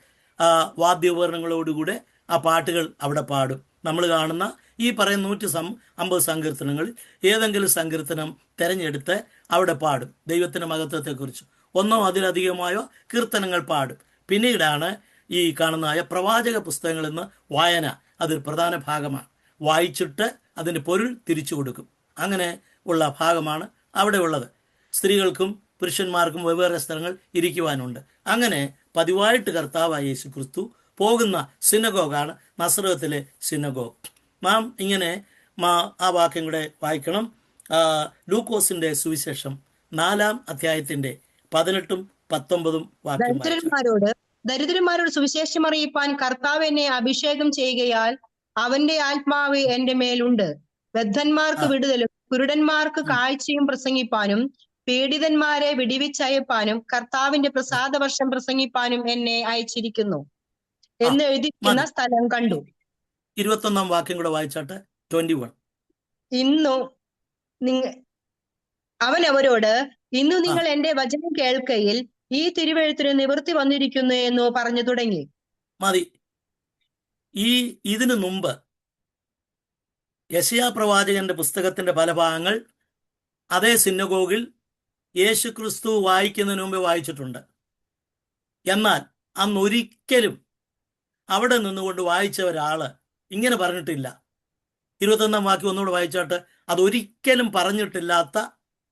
വാദ്യോപകരണങ്ങളോടുകൂടെ ആ പാട്ടുകൾ അവിടെ പാടും. നമ്മൾ കാണുന്ന ഈ പറയുന്ന 150 സങ്കീർത്തനങ്ങളിൽ ഏതെങ്കിലും സങ്കീർത്തനം തിരഞ്ഞെടുത്ത് അവിടെ പാടും ദൈവത്തിൻ്റെ മഹത്വത്തെക്കുറിച്ച്. ഒന്നോ അതിലധികമായോ കീർത്തനങ്ങൾ പാടും. പിന്നീടാണ് ഈ കാണുന്നതായ പ്രവാചക പുസ്തകങ്ങളിൽ നിന്ന് വായന അതൊരു പ്രധാന ഭാഗമാണ്. വായിച്ചിട്ട് അതിൻ്റെ പൊരുൾ തിരിച്ചു കൊടുക്കും. അങ്ങനെ ഉള്ള ഭാഗമാണ് അവിടെ ഉള്ളത്. സ്ത്രീകൾക്കും പുരുഷന്മാർക്കും വെവ്വേറെ സ്ഥലങ്ങൾ ഇരിക്കുവാനുണ്ട്. അങ്ങനെ പതിവായിട്ട് കർത്താവായ യേശു ക്രിസ്തു പോകുന്ന സിനഗോഗാണ് നസ്രത്തിലെ സിനഗോഗ്. നാം ഇങ്ങനെ ആ വാക്യം കൂടെ വായിക്കണം. ലൂക്കോസിന്റെ സുവിശേഷം 4-ാം അധ്യായത്തിന്റെ 18-ഉം 19-ഉം വാക്യം. ദരിദ്രന്മാരോട് സുവിശേഷം അറിയിപ്പാൻ കർത്താവ് എന്നെ അഭിഷേകം ചെയ്യുകയാൽ അവന്റെ ആത്മാവ് എന്റെ മേലുണ്ട്. ബദ്ധന്മാർക്ക് വിടുതലും കുരുടന്മാർക്ക് കാഴ്ചയും പ്രസംഗിപ്പാനും പീഡിതന്മാരെ വിടിവിച്ചയപ്പാനും കർത്താവിന്റെ പ്രസാദവർഷം പ്രസംഗിപ്പാനും എന്നെ അയച്ചിരിക്കുന്നു എന്ന് എഴുതിയിരിക്കുന്ന സ്ഥലം കണ്ടു. 21-ാം വാക്യം കൂടെ വായിച്ചാട്ടെ. 21. അവൻ അവരോട്, ഇന്നു നിങ്ങൾ എന്റെ വചനം കേൾക്കയിൽ ഈ തിരുവെഴുത്തിന് നിവൃത്തി വന്നിരിക്കുന്നു എന്ന് പറഞ്ഞു തുടങ്ങി. മതി. ഇതിനു മുമ്പ് യെശയ്യാ പ്രവാചകന്റെ പുസ്തകത്തിന്റെ പല ഭാഗങ്ങൾ അതേ സിനഗോഗിൽ യേശു ക്രിസ്തു വായിക്കുന്നതിന് മുമ്പ് വായിച്ചിട്ടുണ്ട്. എന്നാൽ അന്നൊരിക്കലും അവിടെ നിന്നുകൊണ്ട് വായിച്ച ഒരാള് ഇങ്ങനെ പറഞ്ഞിട്ടില്ല. 21-ാം വാക്യം ഒന്നുകൂടെ വായിച്ചാട്ട്. അതൊരിക്കലും പറഞ്ഞിട്ടില്ലാത്ത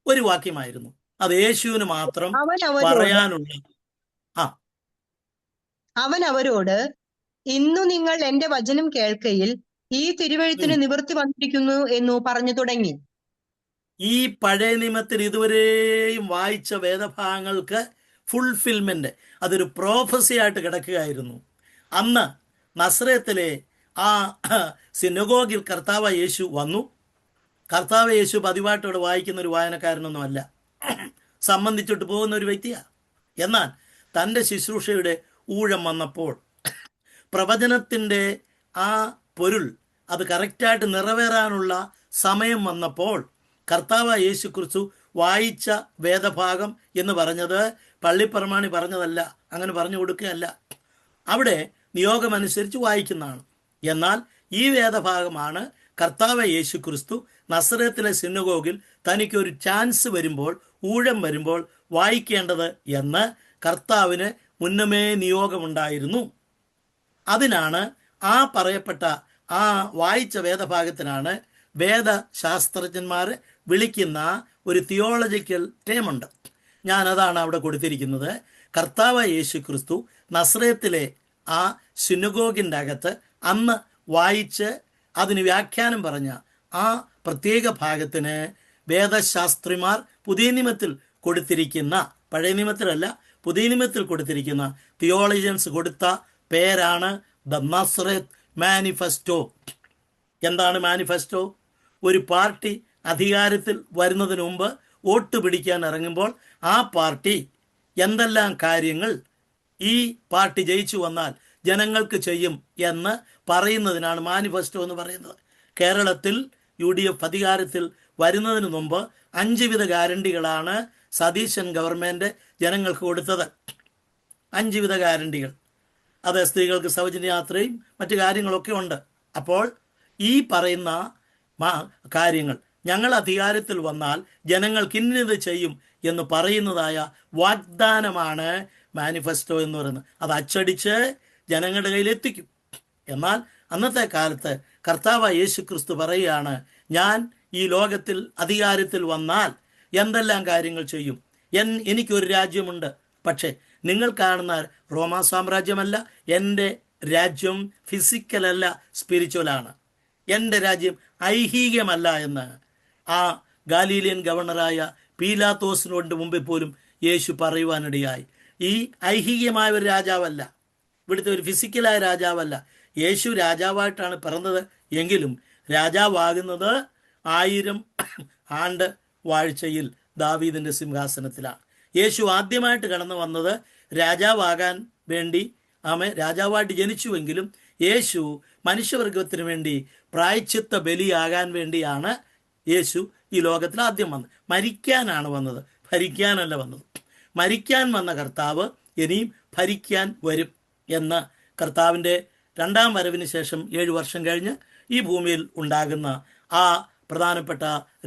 ഒരു വാക്യമായിരുന്നു. അത് യേശുവിന് മാത്രം പറയാനുള്ള. അവൻ അവരോട്, ഇന്നു നിങ്ങൾ എന്റെ വചനം കേൾക്കയിൽ ഈ തിരുവെഴുത്തിന് നിവൃത്തി വന്നിരിക്കുന്നു എന്നു പറഞ്ഞു തുടങ്ങി. ഈ പഴയ നിയമത്തിൽ ഇതുവരെയും വായിച്ച വേദഭാഗങ്ങൾക്ക് ഫുൾഫിൽമെന്റ്, അതൊരു പ്രോഫസി ആയിട്ട് കിടക്കുകയായിരുന്നു. അന്ന് നസ്രത്തിലെ ആ സിനഗോഗിൽ കർത്താവ് യേശു വന്നു. കർത്താവ് യേശു പതിവായിട്ടോടെ വായിക്കുന്ന ഒരു വായനക്കാരനൊന്നുമല്ല, സംബന്ധിച്ചിട്ട് പോകുന്ന ഒരു വ്യക്തിയാണ്. എന്നാൽ തൻ്റെ ശുശ്രൂഷയുടെ ഊഴം വന്നപ്പോൾ പ്രവചനത്തിൻ്റെ ആ പൊരുൾ അത് കറക്റ്റായിട്ട് നിറവേറാനുള്ള സമയം വന്നപ്പോൾ കർത്താവ് യേശു ക്രിസ്തു വായിച്ച വേദഭാഗം എന്ന് പറഞ്ഞത് പള്ളിപ്രമാണി പറഞ്ഞതല്ല, അങ്ങനെ പറഞ്ഞു കൊടുക്കുകയല്ല. അവിടെ നിയോഗമനുസരിച്ച് വായിക്കുന്നതാണ്. എന്നാൽ ഈ വേദഭാഗമാണ് കർത്താവ് യേശു ക്രിസ്തു നസ്രത്തിലെ സിനഗോഗിൽ തനിക്കൊരു ചാൻസ് വരുമ്പോൾ, ഊഴം വരുമ്പോൾ വായിക്കേണ്ടത് എന്ന് കർത്താവിന് മുന്നമേ നിയോഗമുണ്ടായിരുന്നു. അതിനാണ് ആ പറയപ്പെട്ട ആ വായിച്ച വേദഭാഗത്തിനാണ് വേദശാസ്ത്രജ്ഞന്മാർ വിളിക്കുന്ന ഒരു തിയോളജിക്കൽ ടേമുണ്ട്. ഞാനതാണ് അവിടെ കൊടുത്തിരിക്കുന്നത്. കർത്താവ് യേശു ക്രിസ്തു നസ്രത്തിലെ ആ സിനഗോഗിൻ്റെ അകത്ത് അന്ന് വായിച്ച് അതിന് വ്യാഖ്യാനം പറഞ്ഞ ആ പ്രത്യേക ഭാഗത്തിന് വേദശാസ്ത്രിമാർ പുതിയ നിയമത്തിൽ കൊടുത്തിരിക്കുന്ന, പഴയ നിയമത്തിലല്ല പുതിയ നിയമത്തിൽ കൊടുത്തിരിക്കുന്ന തിയോളജിയൻസ് കൊടുത്ത പേരാണ് ദ നസ്രത്ത് മാനിഫെസ്റ്റോ. എന്താണ് മാനിഫെസ്റ്റോ? ഒരു പാർട്ടി അധികാരത്തിൽ വരുന്നതിന് മുമ്പ് വോട്ട് പിടിക്കാൻ ഇറങ്ങുമ്പോൾ ആ പാർട്ടി എന്തെല്ലാം കാര്യങ്ങൾ ഈ പാർട്ടി ജയിച്ചു വന്നാൽ ജനങ്ങൾക്ക് ചെയ്യും എന്ന് പറയുന്നതിനാണ് മാനിഫെസ്റ്റോ എന്ന് പറയുന്നത്. കേരളത്തിൽ UDF അധികാരത്തിൽ വരുന്നതിന് മുമ്പ് 5 വിധ ഗ്യാരണ്ടികളാണ് സതീശൻ ഗവൺമെൻറ് ജനങ്ങൾക്ക് കൊടുത്തത്. 5 വിധ ഗ്യാരണ്ടികൾ. അത് സ്ത്രീകൾക്ക് സൗജന്യ യാത്രയും മറ്റു കാര്യങ്ങളൊക്കെ ഉണ്ട്. അപ്പോൾ ഈ പറയുന്ന കാര്യങ്ങൾ ഞങ്ങൾ അധികാരത്തിൽ വന്നാൽ ജനങ്ങൾക്ക് ഇന്നത് ചെയ്യും എന്ന് പറയുന്നതായ വാഗ്ദാനമാണ് മാനിഫെസ്റ്റോ എന്ന് പറയുന്നത്. അത് അച്ചടിച്ച് ജനങ്ങളുടെ കയ്യിൽ എത്തിക്കും. എന്നാൽ അന്നത്തെ കാലത്ത് കർത്താവ് യേശു ക്രിസ്തു പറയുകയാണ്, ഞാൻ ഈ ലോകത്തിൽ അധികാരത്തിൽ വന്നാൽ എന്തെല്ലാം കാര്യങ്ങൾ ചെയ്യും. എനിക്കൊരു രാജ്യമുണ്ട്, പക്ഷേ നിങ്ങൾ കാണുന്ന റോമാ സാമ്രാജ്യമല്ല. എൻ്റെ രാജ്യം ഫിസിക്കലല്ല, സ്പിരിച്വലാണ്. എൻ്റെ രാജ്യം ഐഹികമല്ല എന്ന് ആ ഗാലീലിയൻ ഗവർണറായ പീലാത്തോസിനോട് മുമ്പിൽ പോലും യേശു പറയുവാനിടയായി. ഈ ഐഹികമായ ഒരു രാജാവല്ല, ഇവിടുത്തെ ഒരു ഫിസിക്കലായ രാജാവല്ല. യേശു രാജാവായിട്ടാണ് പിറന്നത് എങ്കിലും രാജാവാകുന്നത് 1000 ആണ്ട് വാഴ്ചയിൽ ദാവീദിൻ്റെ സിംഹാസനത്തിലാണ്. യേശു ആദ്യമായിട്ട് കടന്നു വന്നത് രാജാവാകാൻ വേണ്ടി, രാജാവായിട്ട് ജനിച്ചുവെങ്കിലും യേശു മനുഷ്യവർഗത്തിന് വേണ്ടി പ്രായശ്ചിത്ത ബലിയാകാൻ വേണ്ടിയാണ് യേശു ഈ ലോകത്തിൽ ആദ്യം വന്നത്. മരിക്കാനാണ് വന്നത്, ഭരിക്കാനല്ല വന്നത്. മരിക്കാൻ വന്ന കർത്താവ് ഇനിയും ഭരിക്കാൻ വരും എന്ന് കർത്താവിൻ്റെ 2ാം വരവിന് ശേഷം 7 വർഷം കഴിഞ്ഞ് ഈ ഭൂമിയിൽ ഉണ്ടാകുന്ന ആ പ്രധാനപ്പെട്ട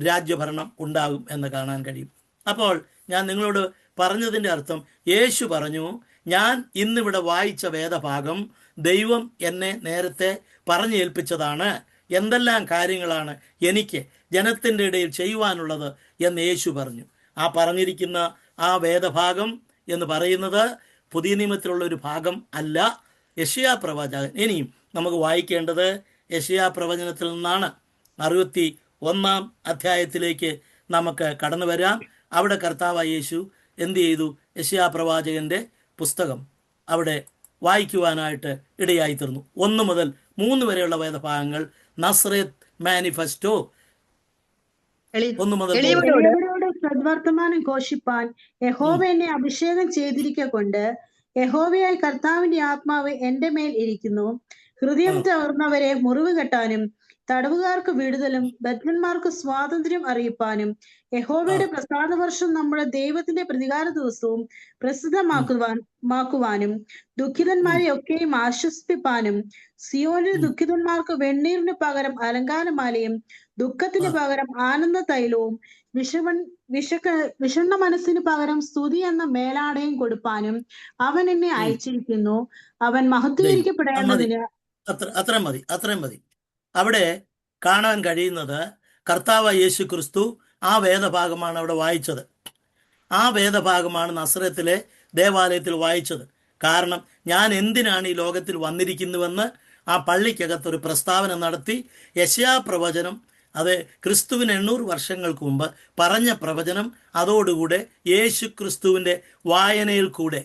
രാജ്യഭരണം ഉണ്ടാകും എന്ന് കാണാൻ കഴിയും. അപ്പോൾ ഞാൻ നിങ്ങളോട് പറഞ്ഞതിൻ്റെ അർത്ഥം, യേശു പറഞ്ഞു, ഞാൻ ഇന്നിവിടെ വായിച്ച വേദഭാഗം ദൈവം എന്നെ നേരത്തെ പറഞ്ഞേൽപ്പിച്ചതാണ്. എന്തെല്ലാം കാര്യങ്ങളാണ് എനിക്ക് ജനത്തിൻ്റെ ഇടയിൽ ചെയ്യുവാനുള്ളത് എന്ന് യേശു പറഞ്ഞു. ആ പറഞ്ഞിരിക്കുന്ന ആ വേദഭാഗം എന്ന് പറയുന്നത് പുതിയ നിയമത്തിലുള്ള ഒരു ഭാഗം അല്ല, യെശയ്യാ പ്രവാചകൻ. ഇനിയും നമുക്ക് വായിക്കേണ്ടത് യെശയ്യാ പ്രവചനത്തിൽ നിന്നാണ്. 61 അധ്യായത്തിലേക്ക് നമുക്ക് കടന്നു വരാം. അവിടെ കർത്താവായ യേശു എന്ത് ചെയ്തു? യെശയ്യാ പ്രവാചകന്റെ പുസ്തകം അവിടെ വായിക്കുവാനായിട്ട് ഇടയായി തീർന്നു. 1 മുതൽ 3 വരെയുള്ള വേദഭാഗങ്ങൾ നസ്രത്ത് മാനിഫെസ്റ്റോ 1 മുതൽ 3 എളിയവരോട് സദ്വർത്തമാനം ഘോഷിപ്പാൻ യഹോവ എന്നെ അഭിഷേകം ചെയ്തിരിക്കൊണ്ട്, യഹോവയായ കർത്താവിന്റെ ആത്മാവ് എന്റെ മേൽ ഇരിക്കുന്നു. ഹൃദയം തകർന്നവരെ മുറിവ് കെട്ടാനും, തടവുകാർക്ക് വിടുതലും ബദ്ധന്മാർക്ക് സ്വാതന്ത്ര്യം അറിയിപ്പാനും, യഹോവയുടെ പ്രസാദ വർഷം നമ്മുടെ ദൈവത്തിന്റെ പ്രതികാര ദിവസവും പ്രസിദ്ധമാക്കുവാനും, ദുഃഖിതന്മാരെ ഒക്കെയും ആശ്വസിപ്പിപ്പാനും, സിയോനിൽ ദുഃഖിതന്മാർക്ക് വെണ്ണീറിന് പകരം അലങ്കാരമാലയും ദുഃഖത്തിന് പകരം ആനന്ദ തൈലവും വിഷണ്ണ മനസ്സിന് പകരം സ്തുതി എന്ന മേലാടയും കൊടുപ്പാനും അവൻ എന്നെ അയച്ചിരിക്കുന്നു. അവൻ മഹത്വീകരിക്കപ്പെടേണ്ടതിന്. അത്രയും മതി. അവിടെ കാണാൻ കഴിയുന്നത് കർത്താവ് യേശു ക്രിസ്തു ആ വേദഭാഗമാണ് അവിടെ വായിച്ചത്. ആ വേദഭാഗമാണ് നസ്രത്തിലെ ദേവാലയത്തിൽ വായിച്ചത്. കാരണം ഞാൻ എന്തിനാണ് ഈ ലോകത്തിൽ വന്നിരിക്കുന്നുവെന്ന് ആ പള്ളിക്കകത്തൊരു പ്രസ്താവന നടത്തി. യെശയ്യാ പ്രവചനം, അത് ക്രിസ്തുവിന് 800 വർഷങ്ങൾക്ക് മുമ്പ് പറഞ്ഞ പ്രവചനം, അതോടുകൂടെ യേശു ക്രിസ്തുവിൻ്റെ വായനയിൽ കൂടെ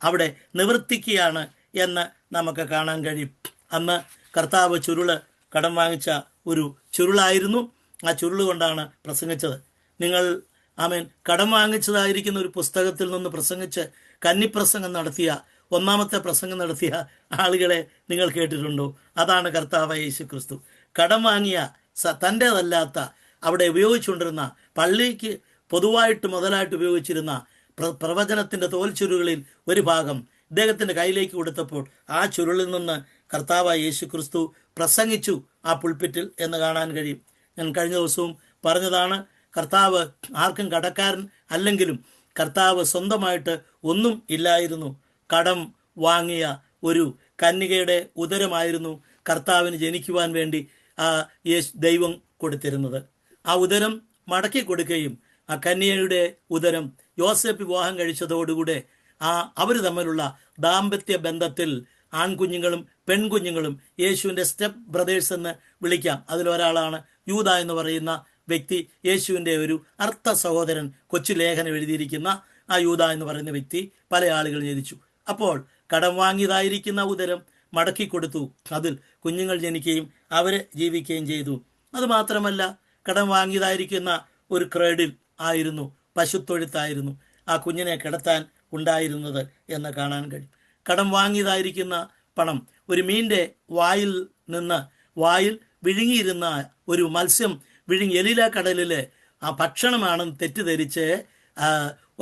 അവിടെ നിവർത്തിക്കുകയാണ് എന്ന് നമുക്ക് കാണാൻ കഴിയും. അന്ന് കർത്താവ് ചുരുള് കടം വാങ്ങിച്ച ഒരു ചുരുളായിരുന്നു. ആ ചുരുള് കൊണ്ടാണ് പ്രസംഗിച്ചത്. നിങ്ങൾ കടം വാങ്ങിച്ചതായിരിക്കുന്ന ഒരു പുസ്തകത്തിൽ നിന്ന് പ്രസംഗിച്ച് കന്നിപ്രസംഗം നടത്തിയ, 1ാമത്തെ പ്രസംഗം നടത്തിയ ആളുകളെ നിങ്ങൾ കേട്ടിട്ടുണ്ടോ? അതാണ് കർത്താവ് യേശു ക്രിസ്തു. കടം വാങ്ങിയ തൻ്റേതല്ലാത്ത അവിടെ ഉപയോഗിച്ചുകൊണ്ടിരുന്ന, പള്ളിക്ക് പൊതുവായിട്ട് മുതലായിട്ട് ഉപയോഗിച്ചിരുന്ന പ്രവചനത്തിൻ്റെ തോൽച്ചുരുകളിൽ ഒരു ഭാഗം ഇദ്ദേഹത്തിൻ്റെ കയ്യിലേക്ക് കൊടുത്തപ്പോൾ ആ ചുരുളിൽ നിന്ന് കർത്താവ് യേശു ക്രിസ്തു പ്രസംഗിച്ചു ആ പുൾപിറ്റിൽ എന്ന് കാണാൻ കഴിയും. ഞാൻ കഴിഞ്ഞ ദിവസവും പറഞ്ഞതാണ്, കർത്താവ് ആർക്കും കടക്കാരൻ അല്ലെങ്കിലും കർത്താവ് സ്വന്തമായിട്ട് ഒന്നും ഇല്ലായിരുന്നു. കടം വാങ്ങിയ ഒരു കന്യകയുടെ ഉദരമായിരുന്നു കർത്താവിന് ജനിക്കുവാൻ വേണ്ടി ദൈവം കൊടുത്തിരുന്നത്. ആ ഉദരം മടക്കി കൊടുക്കുകയും ആ കന്യകയുടെ ഉദരം യോസേപ്പ് വിവാഹം കഴിച്ചതോടുകൂടെ അവർ തമ്മിലുള്ള ദാമ്പത്യ ബന്ധത്തിൽ ആൺകുഞ്ഞുങ്ങളും പെൺകുഞ്ഞുങ്ങളും യേശുവിൻ്റെ സ്റ്റെപ്പ് ബ്രദേഴ്സ് എന്ന് വിളിക്കാം. അതിലൊരാളാണ് യൂദ എന്ന് പറയുന്ന വ്യക്തി, യേശുവിൻ്റെ ഒരു അർത്ഥ സഹോദരൻ. കൊച്ചു ലേഖനം എഴുതിയിരിക്കുന്ന ആ യൂദ എന്ന് പറയുന്ന വ്യക്തി പല ആളുകൾ ജനിച്ചു. അപ്പോൾ കടം വാങ്ങിയതായിരിക്കുന്ന ഉദരം മടക്കി കൊടുത്തു. അതിൽ കുഞ്ഞുങ്ങൾ ജനിക്കുകയും അവർ ജീവിക്കുകയും ചെയ്തു. അതുമാത്രമല്ല, കടം വാങ്ങിയതായിരിക്കുന്ന ഒരു ക്രേഡിൽ ആയിരുന്നു, പശുത്തൊഴുത്തായിരുന്നു ആ കുഞ്ഞിനെ കിടത്താൻ ഉണ്ടായിരുന്നത് എന്ന് കാണാൻ കഴിയും. കടം വാങ്ങിയതായിരിക്കുന്ന പണം ഒരു മീൻ്റെ വായിൽ വിഴുങ്ങിയിരുന്ന ഒരു മത്സ്യം എലില കടലിൽ ആ ഭക്ഷണമാണെന്ന് തെറ്റിദ്ധരിച്ച്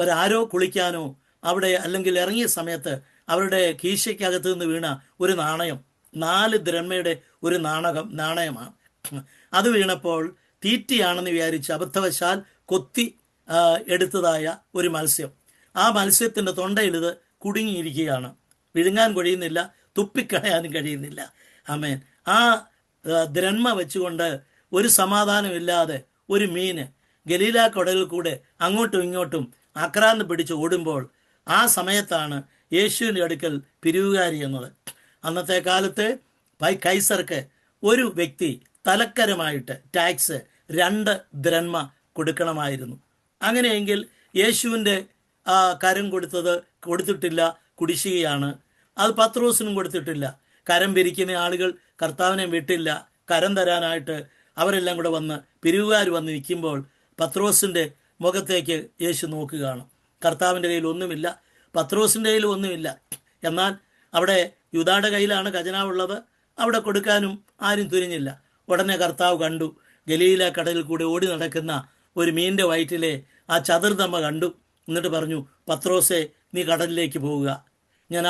ഒരാരോ കുളിക്കാനോ അവിടെ അല്ലെങ്കിൽ ഇറങ്ങിയ സമയത്ത് അവരുടെ കീശയ്ക്കകത്ത് നിന്ന് വീണ ഒരു നാണയം, 4 ദ്രഹ്മയുടെ ഒരു നാണയമാണ്. അത് വീണപ്പോൾ തീറ്റിയാണെന്ന് വിചാരിച്ച് അബദ്ധവശാൽ കൊത്തി എടുത്തതായ ഒരു മത്സ്യം. ആ മത്സ്യത്തിൻ്റെ തൊണ്ടയിൽ ഇത് കുടുങ്ങിയിരിക്കുകയാണ്. വിഴുങ്ങാൻ കഴിയുന്നില്ല, തുപ്പിക്കളയാനും കഴിയുന്നില്ല. ആമേൻ. ആ ദ്രഹ്മ വെച്ചുകൊണ്ട് ഒരു സമാധാനമില്ലാതെ ഒരു മീന് ഗലീല കടലിൽ കൂടെ അങ്ങോട്ടും ഇങ്ങോട്ടും ആക്രാന്തം പിടിച്ച് ഓടുമ്പോൾ ആ സമയത്താണ് യേശുവിൻ്റെ അടുക്കൽ പിരിവുകാരി എന്നത്. അന്നത്തെ കാലത്ത് കൈസർക്ക് ഒരു വ്യക്തി തലക്കരമായിട്ട് ടാക്സ് 2 ദ്രഹ്മ കൊടുക്കണമായിരുന്നു. അങ്ങനെയെങ്കിൽ യേശുവിൻ്റെ കരം കൊടുത്തിട്ടില്ല, കുടിശ്ശികയാണ്. അത് പത്രോസിനും കൊടുത്തിട്ടില്ല. കരം പിരിക്കുന്ന ആളുകൾ കർത്താവിനെ വിട്ടില്ല കരം തരാനായിട്ട്. അവരെല്ലാം കൂടെ വന്ന് പിരിവുകാർ വന്ന് നിൽക്കുമ്പോൾ പത്രോസിൻ്റെ മുഖത്തേക്ക് യേശു നോക്കുകയാണ്. കർത്താവിൻ്റെ കയ്യിൽ ഒന്നുമില്ല, പത്രോസിൻ്റെ കയ്യിൽ ഒന്നുമില്ല. എന്നാൽ അവിടെ യൂദായുടെ കയ്യിലാണ് ഖജനാവുള്ളത്. അവിടെ കൊടുക്കാനും ആരും തുനിഞ്ഞില്ല. ഉടനെ കർത്താവ് കണ്ടു, ഗലീല കടലിൽ കൂടെ ഓടി നടക്കുന്ന ഒരു മീനിൻ്റെ വയറ്റിലെ ആ ചതുർദമ കണ്ടു. എന്നിട്ട് പറഞ്ഞു, പത്രോസേ, നീ കടലിലേക്ക് പോവുക. ഞാൻ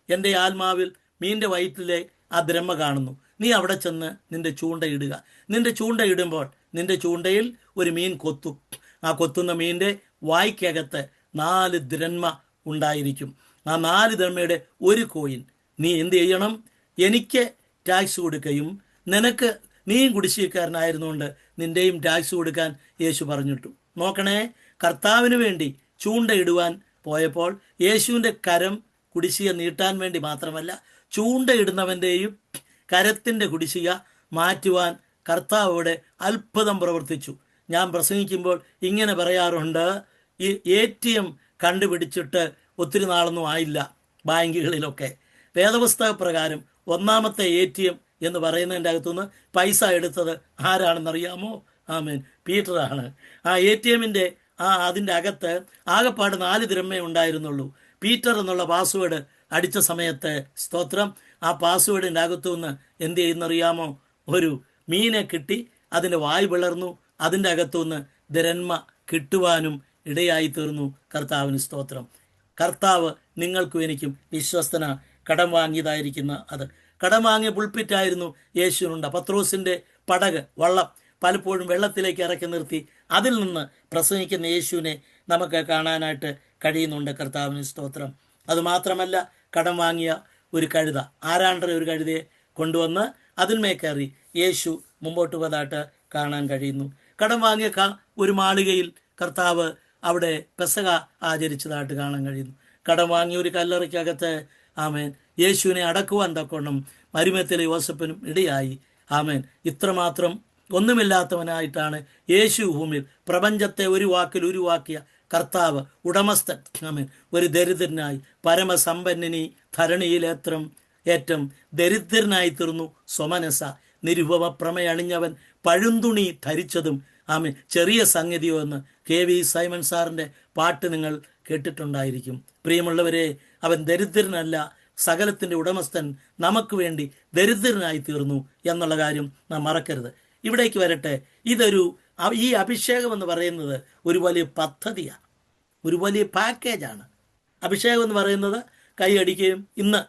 എൻ്റെ ആത്മാവിൽ മീനിൻ്റെ വയറ്റിലെ ആ ദ്രഹ്മ കാണുന്നു. നീ അവിടെ ചെന്ന് നിന്റെ ചൂണ്ടയിടുക. നിന്റെ ചൂണ്ടയിടുമ്പോൾ നിന്റെ ചൂണ്ടയിൽ ഒരു മീൻ കൊത്തും. ആ കൊത്തുന്ന മീനിൻ്റെ വായ്ക്കകത്ത് 4 ദ്രഹ്മ ഉണ്ടായിരിക്കും. ആ 4 ദ്രഹ്മയുടെ ഒരു കോയിൻ നീ എന്ത് ചെയ്യണം? എനിക്ക് ടാക്സ് കൊടുക്കുകയും നിനക്ക് നീയും കുടിശ്ശികക്കാരനായിരുന്നുകൊണ്ട് നിന്റെയും ടാക്സ് കൊടുക്കാൻ യേശു പറഞ്ഞിട്ടു. നോക്കണേ, കർത്താവിന് വേണ്ടി ചൂണ്ടയിടുവാൻ പോയപ്പോൾ യേശുവിൻ്റെ കരം കുടിശ്ശിക നീട്ടാൻ വേണ്ടി മാത്രമല്ല, ചൂണ്ടയിടുന്നവൻ്റെയും കരത്തിൻ്റെ കുടിശ്ശിക മാറ്റുവാൻ കർത്താവോടെ അത്ഭുതം പ്രവർത്തിച്ചു. ഞാൻ പ്രസംഗിക്കുമ്പോൾ ഇങ്ങനെ പറയാറുണ്ട്, ഈ ATM കണ്ടുപിടിച്ചിട്ട് ഒത്തിരി നാളൊന്നും ആയില്ല. ബാങ്കുകളിലൊക്കെ വേദപുസ്തക പ്രകാരം ഒന്നാമത്തെ ATM എന്ന് പറയുന്നതിൻ്റെ അകത്തുനിന്ന് പൈസ എടുത്തത് ആരാണെന്നറിയാമോ? ആമേൻ, പീറ്ററാണ്. ആ ATMൻ്റെ അതിൻ്റെ അകത്ത് ആകെപ്പാട് 4 ദ്രഹ്മേ ഉണ്ടായിരുന്നുള്ളൂ. പീറ്റർ എന്നുള്ള പാസ്വേഡ് അടിച്ച സമയത്ത്, സ്തോത്രം, ആ പാസ്വേഡിൻ്റെ അകത്തുനിന്ന് എന്ത് ചെയ്യുന്നറിയാമോ? ഒരു മീനെ കിട്ടി, അതിൻ്റെ വായ് പിളർന്നു, അതിൻ്റെ അകത്തുനിന്ന് ദ്രഹ്മ കിട്ടുവാനും ഇടയായി തീർന്നു. കർത്താവിന് സ്തോത്രം. കർത്താവ് നിങ്ങൾക്കും എനിക്കും വിശ്വസ്തന. കടം വാങ്ങിയതായിരിക്കുന്ന അത് കടം വാങ്ങിയ പുൾപ്പിറ്റായിരുന്നു യേശുവിനുണ്ട്. പത്രോസിൻ്റെ പടക്, വള്ളം പലപ്പോഴും വെള്ളത്തിലേക്ക് ഇറക്കി നിർത്തി അതിൽ നിന്ന് പ്രസംഗിക്കുന്ന യേശുവിനെ നമുക്ക് കാണാനായിട്ട് കഴിയുന്നുണ്ട്. കർത്താവിന് സ്തോത്രം. അതുമാത്രമല്ല, കടം വാങ്ങിയ ഒരു കഴുത, ആരാണ്ടര ഒരു കഴുതയെ കൊണ്ടുവന്ന് അതിന്മേൽ കയറി യേശു മുമ്പോട്ട് പോയതായിട്ട് കാണാൻ കഴിയുന്നു. കടം വാങ്ങിയ ഒരു മാളികയിൽ കർത്താവ് അവിടെ പെസഹ ആചരിച്ചതായിട്ട് കാണാൻ കഴിയുന്നു. കടം വാങ്ങിയ ഒരു കല്ലറയ്ക്കകത്ത് ആമേൻ യേശുവിനെ അടക്കുവാൻ തക്കോണം മരുമത്തിലെ യോസഫിനും ഇടയായി. ആമേൻ, ഇത്രമാത്രം ഒന്നുമില്ലാത്തവനായിട്ടാണ് യേശു ഭൂമിയിൽ പ്രപഞ്ചത്തെ ഒരു വാക്കിൽ ഉരുവാക്കിയ കർത്താവ്, ഉടമസ്ഥൻ. ആമേൻ, ഒരു ദരിദ്രനായി പരമസമ്പന്നനി ധരണിയിലേറ്റം ദരിദ്രനായി തീർന്നു സ്വമനസ. നിരുപമ പ്രമയണിഞ്ഞവൻ പഴുന്തുണി ധരിച്ചതും ആമേൻ ചെറിയ സംഗതിയോ എന്ന് KV സൈമൺ സാറിൻ്റെ പാട്ട് നിങ്ങൾ കേട്ടിട്ടുണ്ടായിരിക്കും. പ്രിയമുള്ളവരെ, അവൻ ദരിദ്രനല്ല, സകലത്തിൻ്റെ ഉടമസ്ഥൻ നമുക്ക് വേണ്ടി ദരിദ്രനായി തീർന്നു എന്നുള്ള കാര്യം നാം മറക്കരുത്. ഇവിടേക്ക് വരട്ടെ. ഈ അഭിഷേകം എന്ന് പറയുന്നത് ഒരു വലിയ പദ്ധതിയാണ്, ഒരു വലിയ പാക്കേജാണ്. അഭിഷേകം എന്ന് പറയുന്നത് കൈയടിക്കുകയും ഇന്ന്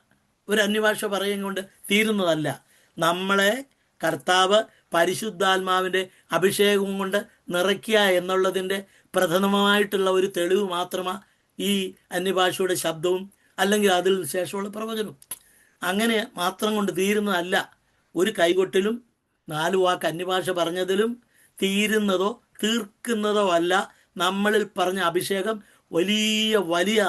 ഒരു അന്യഭാഷ പറയുകയും കൊണ്ട് തീരുന്നതല്ല. നമ്മളെ കർത്താവ് പരിശുദ്ധാത്മാവിൻ്റെ അഭിഷേകം കൊണ്ട് നിറയ്ക്കുക എന്നുള്ളതിൻ്റെ പ്രഥമമായിട്ടുള്ള ഒരു തെളിവ് മാത്രമാണ് ഈ അന്യഭാഷയുടെ ശബ്ദവും അല്ലെങ്കിൽ അതിൽ ശേഷമുള്ള പ്രവചനവും. അങ്ങനെ മാത്രം കൊണ്ട് തീരുന്നതല്ല. ഒരു കൈകൊട്ടിലും 4 വാക്ക് അന്യഭാഷ പറഞ്ഞതിലും തീരുന്നതോ തീർക്കുന്നതോ അല്ല. നമ്മളിൽ പറഞ്ഞ അഭിഷേകം വലിയ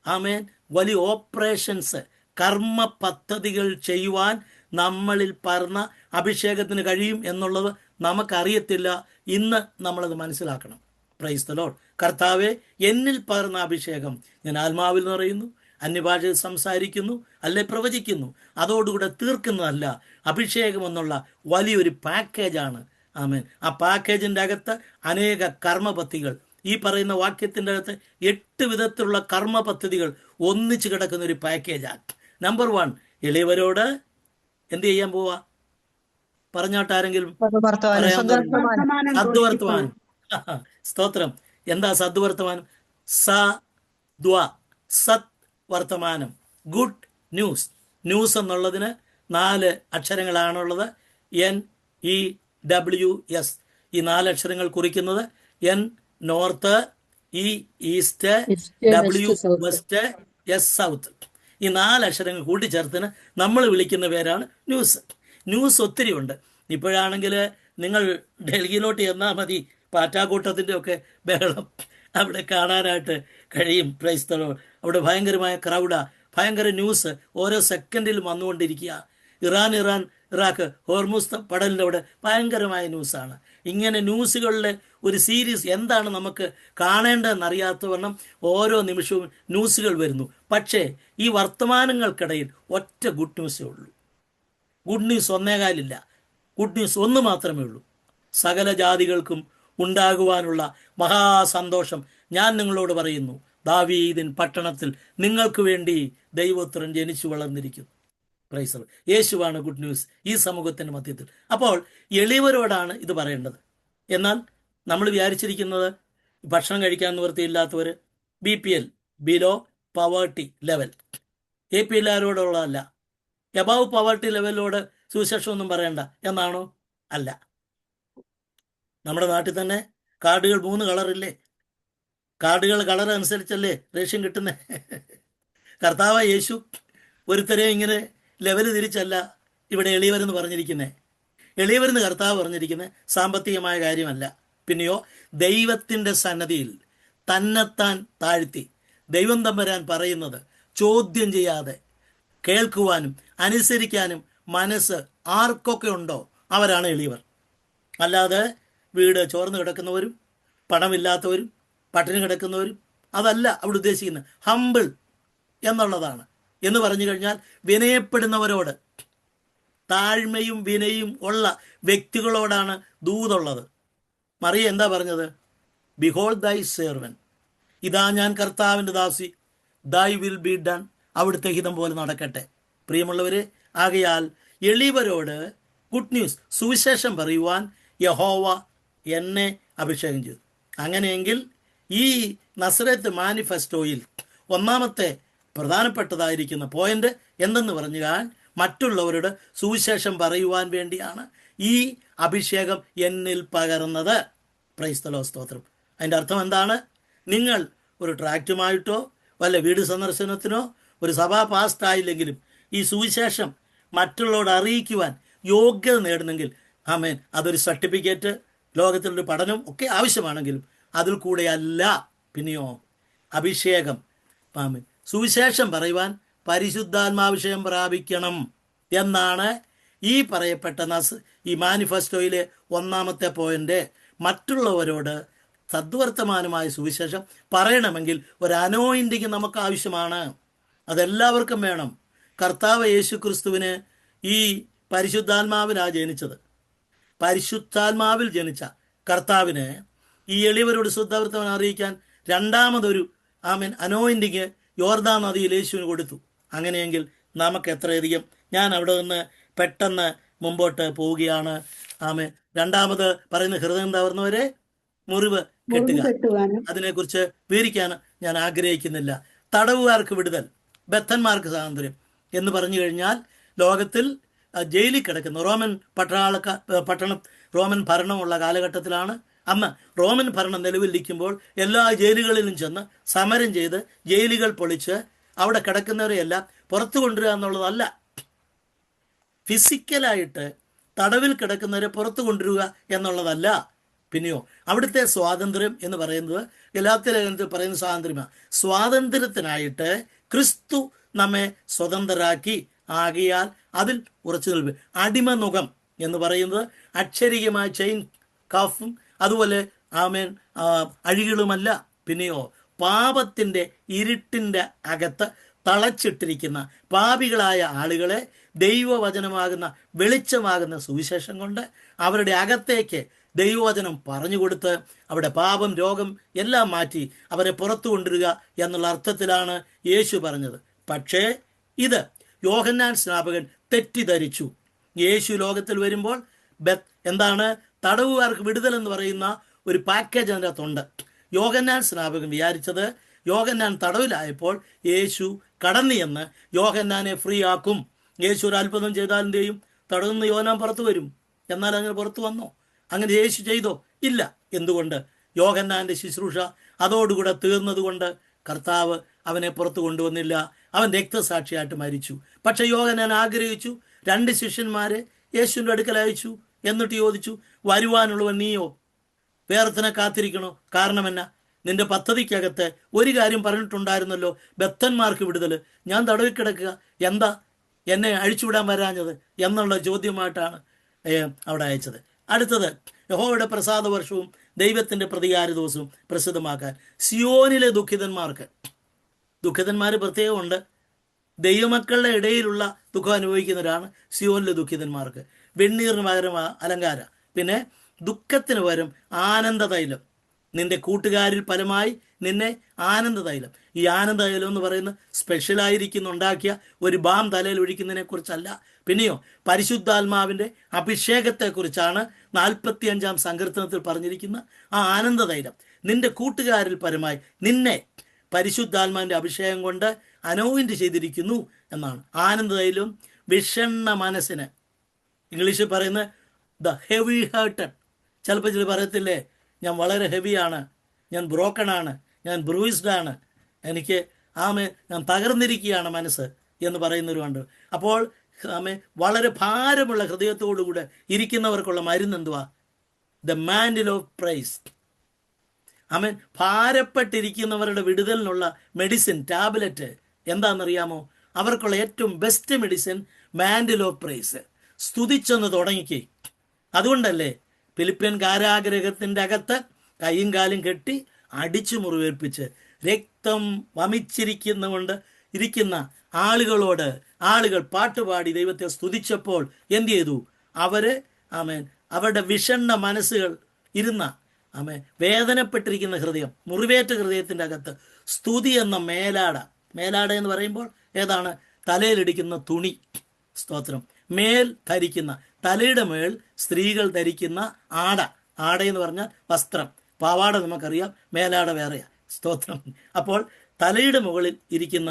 ആമേൻ വലിയ ഓപ്പറേഷൻസ്, കർമ്മ പദ്ധതികൾ ചെയ്യുവാൻ നമ്മളിൽ പറഞ്ഞ അഭിഷേകത്തിന് കഴിയും എന്നുള്ളത് നമുക്കറിയത്തില്ല. ഇന്ന് നമ്മളത് മനസ്സിലാക്കണം. Price the Lord. കർത്താവെ, എന്നിൽ പറഞ്ഞ അഭിഷേകം ഞാൻ ആത്മാവിൽ നിറയുന്നു, അന്യഭാഷയിൽ സംസാരിക്കുന്നു, അല്ലെ പ്രവചിക്കുന്നു, അതോടുകൂടെ തീർക്കുന്നതല്ല. അഭിഷേകം എന്നുള്ള വലിയൊരു പാക്കേജാണ്. ആമേൻ. ആ പാക്കേജിൻ്റെ അകത്ത് അനേക കർമ്മ പദ്ധതികൾ, ഈ പറയുന്ന വാക്യത്തിൻ്റെ അകത്ത് 8 വിധത്തിലുള്ള കർമ്മ പദ്ധതികൾ ഒന്നിച്ച് കിടക്കുന്ന ഒരു പാക്കേജാണ്. നമ്പർ 1, എളിയവരോട് എന്ത് ചെയ്യാൻ പോവാ? പറഞ്ഞോട്ടാരെങ്കിലും സദ്വർത്തമാനം. സ്തോത്രം. എന്താ സദ്വർത്തമാനം? സത് വർത്തമാനം, ഗുഡ് ന്യൂസ്. ന്യൂസ് എന്നുള്ളതിന് 4 അക്ഷരങ്ങളാണുള്ളത്. NEWS. ഈ 4 അക്ഷരങ്ങൾ കുറിക്കുന്നത് N north, E east, W west, S south. ഈ 4 അക്ഷരങ്ങൾ കൂട്ടിച്ചേർത്തിന് നമ്മൾ വിളിക്കുന്ന പേരാണ് ന്യൂസ്. ന്യൂസ് ഒത്തിരി ഉണ്ട്. ഇപ്പോഴാണെങ്കിൽ നിങ്ങൾ ഡൽഹിയിലോട്ട് ചെന്നാൽ മതി, പാറ്റാക്കൂട്ടത്തിൻ്റെ ഒക്കെ ബഹളം അവിടെ കാണാനായിട്ട് കഴിയും. Price the Lord. അവിടെ ഭയങ്കരമായ ക്രൗഡാണ്, ഭയങ്കര ന്യൂസ് ഓരോ സെക്കൻഡിലും വന്നുകൊണ്ടിരിക്കുക. ഇറാഖ് ഹോർമുസ് പടലിൻ്റെ അവിടെ ഭയങ്കരമായ ന്യൂസാണ്. ഇങ്ങനെ ന്യൂസുകളിലെ ഒരു സീരീസ് എന്താണ് നമുക്ക് കാണേണ്ടതെന്നറിയാത്തവണ്ണം ഓരോ നിമിഷവും ന്യൂസുകൾ വരുന്നു. പക്ഷേ ഈ വർത്തമാനങ്ങൾക്കിടയിൽ ഒറ്റ ഗുഡ് ന്യൂസേ ഉള്ളൂ. ഗുഡ് ന്യൂസ് 1.25 ഗുഡ് ന്യൂസ് 1 മാത്രമേ ഉള്ളൂ. സകല ജാതികൾക്കും ഉണ്ടാകുവാനുള്ള മഹാസന്തോഷം ഞാൻ നിങ്ങളോട് പറയുന്നു, ദാവീദിൻ പട്ടണത്തിൽ നിങ്ങൾക്ക് വേണ്ടി ദൈവപുത്രൻ ജനിച്ചു വളർന്നിരിക്കുന്നു. പ്രൈസ്. യേശുവാണ് ഗുഡ് ന്യൂസ് ഈ സമൂഹത്തിൻ്റെ മധ്യത്തിൽ. അപ്പോൾ എളിയവരോടാണ് ഇത് പറയേണ്ടത്. എന്നാൽ നമ്മൾ വിചാരിച്ചിരിക്കുന്നത് ഭക്ഷണം കഴിക്കാൻ നിവൃത്തിയില്ലാത്തവർ, BPL, below poverty level, APL ആരോടുള്ളതല്ല. എബവ് പവേർട്ടി ലെവലോട് സുവിശേഷം ഒന്നും പറയണ്ട എന്നാണോ? അല്ല. നമ്മുടെ നാട്ടിൽ തന്നെ കാർഡുകൾ 3 കളറില്ലേ? കാർഡുകൾ കളർ അനുസരിച്ചല്ലേ റേഷൻ കിട്ടുന്നത്. കർത്താവ് യേശു ഒരുത്തരെയും ഇങ്ങനെ ലെവൽ തിരിച്ചല്ല ഇവിടെ എളിയവരെന്ന് പറഞ്ഞിരിക്കുന്നത്. എളിയവരെന്ന് കർത്താവ് പറഞ്ഞിരിക്കുന്നത് സാമ്പത്തികമായ കാര്യമല്ല. പിന്നെയോ ദൈവത്തിൻ്റെ സന്നദ്ധിയിൽ തന്നെത്താൻ താഴ്ത്തി ദൈവം തമ്പുരാൻ പറയുന്നത് ചോദ്യം ചെയ്യാതെ കേൾക്കുവാനും അനുസരിക്കാനും മനസ്സ് ആർക്കൊക്കെ ഉണ്ടോ അവരാണ് എളിയവർ. അല്ലാതെ വീട് ചോർന്ന് കിടക്കുന്നവരും പണമില്ലാത്തവരും പട്ടിണി കിടക്കുന്നവരും അതല്ല അവിടെ ഉദ്ദേശിക്കുന്നത്. ഹമ്പിൾ എന്നുള്ളതാണ്. എന്ന് പറഞ്ഞു കഴിഞ്ഞാൽ വിനയപ്പെടുന്നവരോട്, താഴ്മയും വിനയും ഉള്ള വ്യക്തികളോടാണ് ദൂതുള്ളത്. മറിയ എന്താ പറഞ്ഞത്? ബിഹോൾഡ് ദൈ സെർവൻ, ഇതാ ഞാൻ കർത്താവിൻ്റെ ദാസി, ദൈ വിൽ ബി ഡൺ, അവിടുത്തെ ഹിതം പോലെ നടക്കട്ടെ. പ്രിയമുള്ളവരെ, ആകയാൽ എളിയവരോട് ഗുഡ് ന്യൂസ്, സുവിശേഷം പറയുവാൻ യഹോവ എന്നെ അഭിഷേകം ചെയ്തു. അങ്ങനെയെങ്കിൽ ഈ നസറേത്ത് മാനിഫെസ്റ്റോയിൽ ഒന്നാമത്തെ പ്രധാനപ്പെട്ടതായിരിക്കുന്ന പോയിന്റ് എന്തെന്ന് പറഞ്ഞാൽ മറ്റുള്ളവരുടെ സുവിശേഷം പറയുവാൻ വേണ്ടിയാണ് ഈ അഭിഷേകം എന്നിൽ പകർന്നത്. പ്രൈസ് ദി ലോർഡ്, സ്തോത്രം. അതിൻ്റെ അർത്ഥം എന്താണ്? നിങ്ങൾ ഒരു ട്രാക്റ്റുമായിട്ടോ വല്ല വീട് സന്ദർശനത്തിനോ ഒരു സഭാ പാസ്റ്റായില്ലെങ്കിലും ഈ സുവിശേഷം മറ്റുള്ളവരോട് അറിയിക്കുവാൻ യോഗ്യത നേടുന്നെങ്കിൽ ആമേൻ, അതൊരു സർട്ടിഫിക്കറ്റ്, ലോകത്തിലൊരു പഠനം ഒക്കെ ആവശ്യമാണെങ്കിലും അതിൽ കൂടെയല്ല. പിന്നെയോ അഭിഷേകം, ആമേൻ, സുവിശേഷം പറയുവാൻ പരിശുദ്ധാത്മാഭിഷേകം പ്രാപിക്കണം എന്നാണ് ഈ പറയപ്പെട്ട ഈ മാനിഫെസ്റ്റോയിലെ ഒന്നാമത്തെ പോയിന്റ്. മറ്റുള്ളവരോട് സദ്വർത്തമാനമായ സുവിശേഷം പറയണമെങ്കിൽ ഒരു അനോയിൻറ്റിങ് നമുക്ക് ആവശ്യമാണ്. അതെല്ലാവർക്കും വേണം. കർത്താവ് യേശു ക്രിസ്തുവിന് ഈ പരിശുദ്ധാത്മാവിലാണ് ജനിച്ചത്. പരിശുദ്ധാത്മാവിൽ ജനിച്ച കർത്താവിന് ഈ എളിയവരോട് ശുദ്ധവർത്തമാനം അറിയിക്കാൻ രണ്ടാമതൊരു ആമേൻ അനോയിൻറ്റിങ് യോർദാൻ നദിയിൽ യേശുവിന് കൊടുത്തു. അങ്ങനെയെങ്കിൽ നമുക്ക് എത്രയധികം, ഞാൻ അവിടെ നിന്ന് പെട്ടെന്ന് മുമ്പോട്ട് പോവുകയാണ്. ആമേൻ. രണ്ടാമത് പറയുന്ന ഹൃദയം തകർന്നവരെ മുറിവ് കെട്ടുക. അതിനെക്കുറിച്ച് വിവരിക്കാൻ ഞാൻ ആഗ്രഹിക്കുന്നില്ല. തടവുകാർക്ക് വിടുതൽ, ബദ്ധന്മാർക്ക് സ്വാതന്ത്ര്യം എന്ന് പറഞ്ഞു കഴിഞ്ഞാൽ ലോകത്തിൽ ജയിലിൽ കിടക്കുന്ന റോമൻ ഭരണമുള്ള കാലഘട്ടത്തിലാണ്. അന്ന് റോമൻ ഭരണം നിലവിലിരിക്കുമ്പോൾ എല്ലാ ജയിലുകളിലും ചെന്ന് സമരം ചെയ്ത് ജയിലുകൾ പൊളിച്ച് അവിടെ കിടക്കുന്നവരെയെല്ലാം പുറത്തു കൊണ്ടുവരിക എന്നുള്ളതല്ല. ഫിസിക്കലായിട്ട് തടവിൽ കിടക്കുന്നവരെ പുറത്തു കൊണ്ടുവരിക എന്നുള്ളതല്ല. പിന്നെയോ അവിടുത്തെ സ്വാതന്ത്ര്യം എന്ന് പറയുന്നത് ഗലാത്യ ലേഖനത്തിൽ പറയുന്ന സ്വാതന്ത്ര്യമാണ്. സ്വാതന്ത്ര്യത്തിനായിട്ട് ക്രിസ്തു നമ്മെ സ്വതന്ത്രരാക്കി. ആകിയാൽ അതിൽ ഉറച്ചു നിൽപ്പ്. അടിമനുഖം എന്ന് പറയുന്നത് അക്ഷരികമായ ചെയിൻ കഫും അതുപോലെ ആമേൻ അഴികളുമല്ല. പിന്നെയോ പാപത്തിൻ്റെ ഇരുട്ടിൻ്റെ അകത്ത് തളച്ചിട്ടിരിക്കുന്ന പാപികളായ ആളുകളെ ദൈവവചനമാകുന്ന വെളിച്ചമാകുന്ന സുവിശേഷം കൊണ്ട് അവരുടെ അകത്തേക്ക് ദൈവവചനം പറഞ്ഞു കൊടുത്ത് അവിടെ പാപം രോഗം എല്ലാം മാറ്റി അവരെ പുറത്തു കൊണ്ടുവരിക എന്നുള്ള അർത്ഥത്തിലാണ് യേശു പറഞ്ഞത്. പക്ഷേ ഇത് യോഹന്നാൻ സ്നാപകൻ തെറ്റിദ്ധരിച്ചു. യേശു ലോകത്തിൽ വരുമ്പോൾ എന്താണ് തടവുകാർക്ക് വിടുതൽ എന്ന് പറയുന്ന ഒരു പാക്കേജ് അതിൻ്റെ അകത്തുണ്ട്. യോഹന്നാൻ സ്നാപകൻ വിചാരിച്ചത് യോഹന്നാൻ തടവിലായപ്പോൾ യേശു കടന്നു എന്ന് യോഹന്നാനെ ഫ്രീ ആക്കും. യേശു ഒരു അത്ഭുതം ചെയ്താൽ എന്ത് ചെയ്യും? തടവിൽ നിന്ന് യോഹന്നാൻ പുറത്തു വരും. എന്നാൽ അങ്ങനെ പുറത്തു വന്നോ? അങ്ങനെ യേശു ചെയ്തോ? ഇല്ല. എന്തുകൊണ്ട്? യോഹന്നാൻ്റെ ശുശ്രൂഷ അതോടുകൂടെ തീർന്നതുകൊണ്ട് കർത്താവ് അവനെ പുറത്തു കൊണ്ടുവന്നില്ല. അവൻ രക്തസാക്ഷിയായിട്ട് മരിച്ചു. പക്ഷെ യോഹന്നാൻ ആഗ്രഹിച്ചു. 2 ശിഷ്യന്മാരെ യേശുവിൻ്റെ അടുക്കൽ അയച്ചു. എന്നിട്ട് ചോദിച്ചു, വരുവാനുള്ളവൻ നീയോ? വേറെത്തിനെ കാത്തിരിക്കണോ? കാരണം എന്നാ? നിന്റെ പദ്ധതിക്കകത്ത് ഒരു കാര്യം പറഞ്ഞിട്ടുണ്ടായിരുന്നല്ലോ, ബദ്ധന്മാർക്ക് വിടുതൽ. ഞാൻ തടവിൽ കിടക്കുക, എന്താ എന്നെ അഴിച്ചുവിടാൻ വരാഞ്ഞത് എന്നുള്ള ചോദ്യമായിട്ടാണ് അവിടെ അയച്ചത്. അടുത്തത് യഹോവയുടെ പ്രസാദ വർഷവും ദൈവത്തിൻ്റെ പ്രതികാര ദിവസവും പ്രസിദ്ധമാക്കാൻ സിയോനിലെ ദുഃഖിതന്മാർ പ്രത്യേകമുണ്ട്. ദൈവമക്കളുടെ ഇടയിലുള്ള ദുഃഖം അനുഭവിക്കുന്നവരാണ് സിയോനിലെ ദുഃഖിതന്മാർക്ക്. വെണ്ണീറിന് പകരം അലങ്കാര, പിന്നെ ദുഃഖത്തിന് പകരം ആനന്ദതൈലം. നിന്റെ കൂട്ടുകാരിൽ ഫലമായി നിന്നെ ആനന്ദതൈലം. ഈ ആനന്ദതൈലം എന്ന് പറയുന്നത് സ്പെഷ്യലായിരിക്കുന്നുണ്ടാക്കിയ ഒരു ബാം തലയിൽ ഒഴിക്കുന്നതിനെ കുറിച്ചല്ല. പിന്നെയോ പരിശുദ്ധാത്മാവിൻ്റെ അഭിഷേകത്തെക്കുറിച്ചാണ് 45-ാം സങ്കീർത്തനത്തിൽ പറഞ്ഞിരിക്കുന്ന ആ ആനന്ദതൈലം. നിന്റെ കൂട്ടുകാരിൽ പരമായി നിന്നെ പരിശുദ്ധാത്മാവിൻ്റെ അഭിഷേകം കൊണ്ട് അനോയിന്റ് ചെയ്തിരിക്കുന്നു എന്നാണ്. ആനന്ദതൈലം വിഷണ്ണ മനസ്സിന് ഇംഗ്ലീഷിൽ പറയുന്ന ദ ഹെവി ഹേർട്ടഡ്. ചിലപ്പോൾ ചില പറയത്തില്ലേ, ഞാൻ വളരെ ഹെവിയാണ്, ഞാൻ ബ്രോക്കൺ ആണ്, ഞാൻ ബ്രൂയിസ്ഡ് ആണ്, എനിക്ക് ഞാൻ തകർന്നിരിക്കുകയാണ് മനസ്സ് എന്ന് പറയുന്നവരുണ്ട്. അപ്പോൾ വളരെ ഭാരമുള്ള ഹൃദയത്തോടുകൂടെ ഇരിക്കുന്നവർക്കുള്ള മരുന്ന് എന്തുവാ? The mantle of praise. ഭാരപ്പെട്ടിരിക്കുന്നവരുടെ വിടുതലിനുള്ള മെഡിസിൻ, ടാബ്ലറ്റ് എന്താണെന്നറിയാമോ? അവർക്കുള്ള ഏറ്റവും best medicine mantle of praise. സ്തുതിച്ചൊന്ന് തുടങ്ങിക്കേ. അതുകൊണ്ടല്ലേ ഫിലിപ്പിയൻ കാരാഗ്രഹത്തിൻ്റെ അകത്ത് കൈയും കാലും കെട്ടി അടിച്ചു മുറിവേൽപ്പിച്ച് രക്തം വമിച്ചിരിക്കുന്നതുകൊണ്ട് ഇരിക്കുന്ന ആളുകൾ പാട്ടുപാടി ദൈവത്തെ സ്തുതിച്ചപ്പോൾ എന്ത് ചെയ്തു? അവരുടെ വിഷണ്ണ മനസ്സുകൾ ഇരുന്ന വേദനപ്പെട്ടിരിക്കുന്ന ഹൃദയം, മുറിവേറ്റ ഹൃദയത്തിൻ്റെ അകത്ത് സ്തുതി എന്ന മേലാട എന്ന് പറയുമ്പോൾ ഏതാണ്? തലയിലിടിക്കുന്ന തുണി. സ്തോത്രം. മേൽ ധരിക്കുന്ന, തലയുടെ മേൽ സ്ത്രീകൾ ധരിക്കുന്ന ആടയെന്ന് പറഞ്ഞാൽ വസ്ത്രം. പാവാട നമുക്കറിയാം, മേലാട വേറെയാ. സ്തോത്രം. അപ്പോൾ തലയുടെ മുകളിൽ ഇരിക്കുന്ന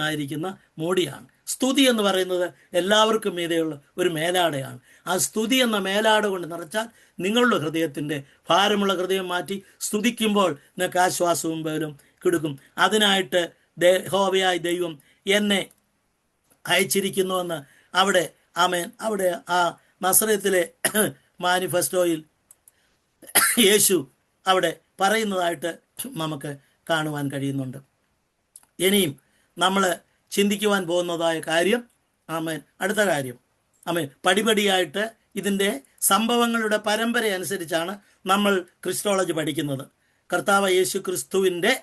മോടിയാണ്. സ്തുതി എന്ന് പറയുന്നത് എല്ലാവർക്കും മീതെയുള്ള ഒരു മേലാടയാണ്. ആ സ്തുതി എന്ന മേലാട കൊണ്ട് നിറച്ചാൽ നിങ്ങളുടെ ഹൃദയത്തിൻ്റെ ഭാരമുള്ള ഹൃദയം മാറ്റി സ്തുതിക്കുമ്പോൾ നിങ്ങൾക്ക് ആശ്വാസവും ബലവും കിടക്കും. അതിനായിട്ട് യഹോവയായ ദൈവം എന്നെ അയച്ചിരിക്കുന്നുവെന്ന് അവിടെ ആ നസറത്തിലെ മാനിഫെസ്റ്റോയിൽ യേശു അവിടെ പറയുന്നതായിട്ട് നമുക്ക് കാണുവാൻ കഴിയുന്നുണ്ട്. ഇനിയും നമ്മൾ ചിന്തിക്കുവാൻ പോകുന്നതായ കാര്യം, അടുത്ത കാര്യം, പടിപടിയായിട്ട് ഇതിൻ്റെ സംഭവങ്ങളുടെ പരമ്പര അനുസരിച്ചാണ് നമ്മൾ ക്രിസ്റ്റോളജി പഠിക്കുന്നത്. കർത്താവ് യേശു ക്രിസ്തുവിൻ്റെ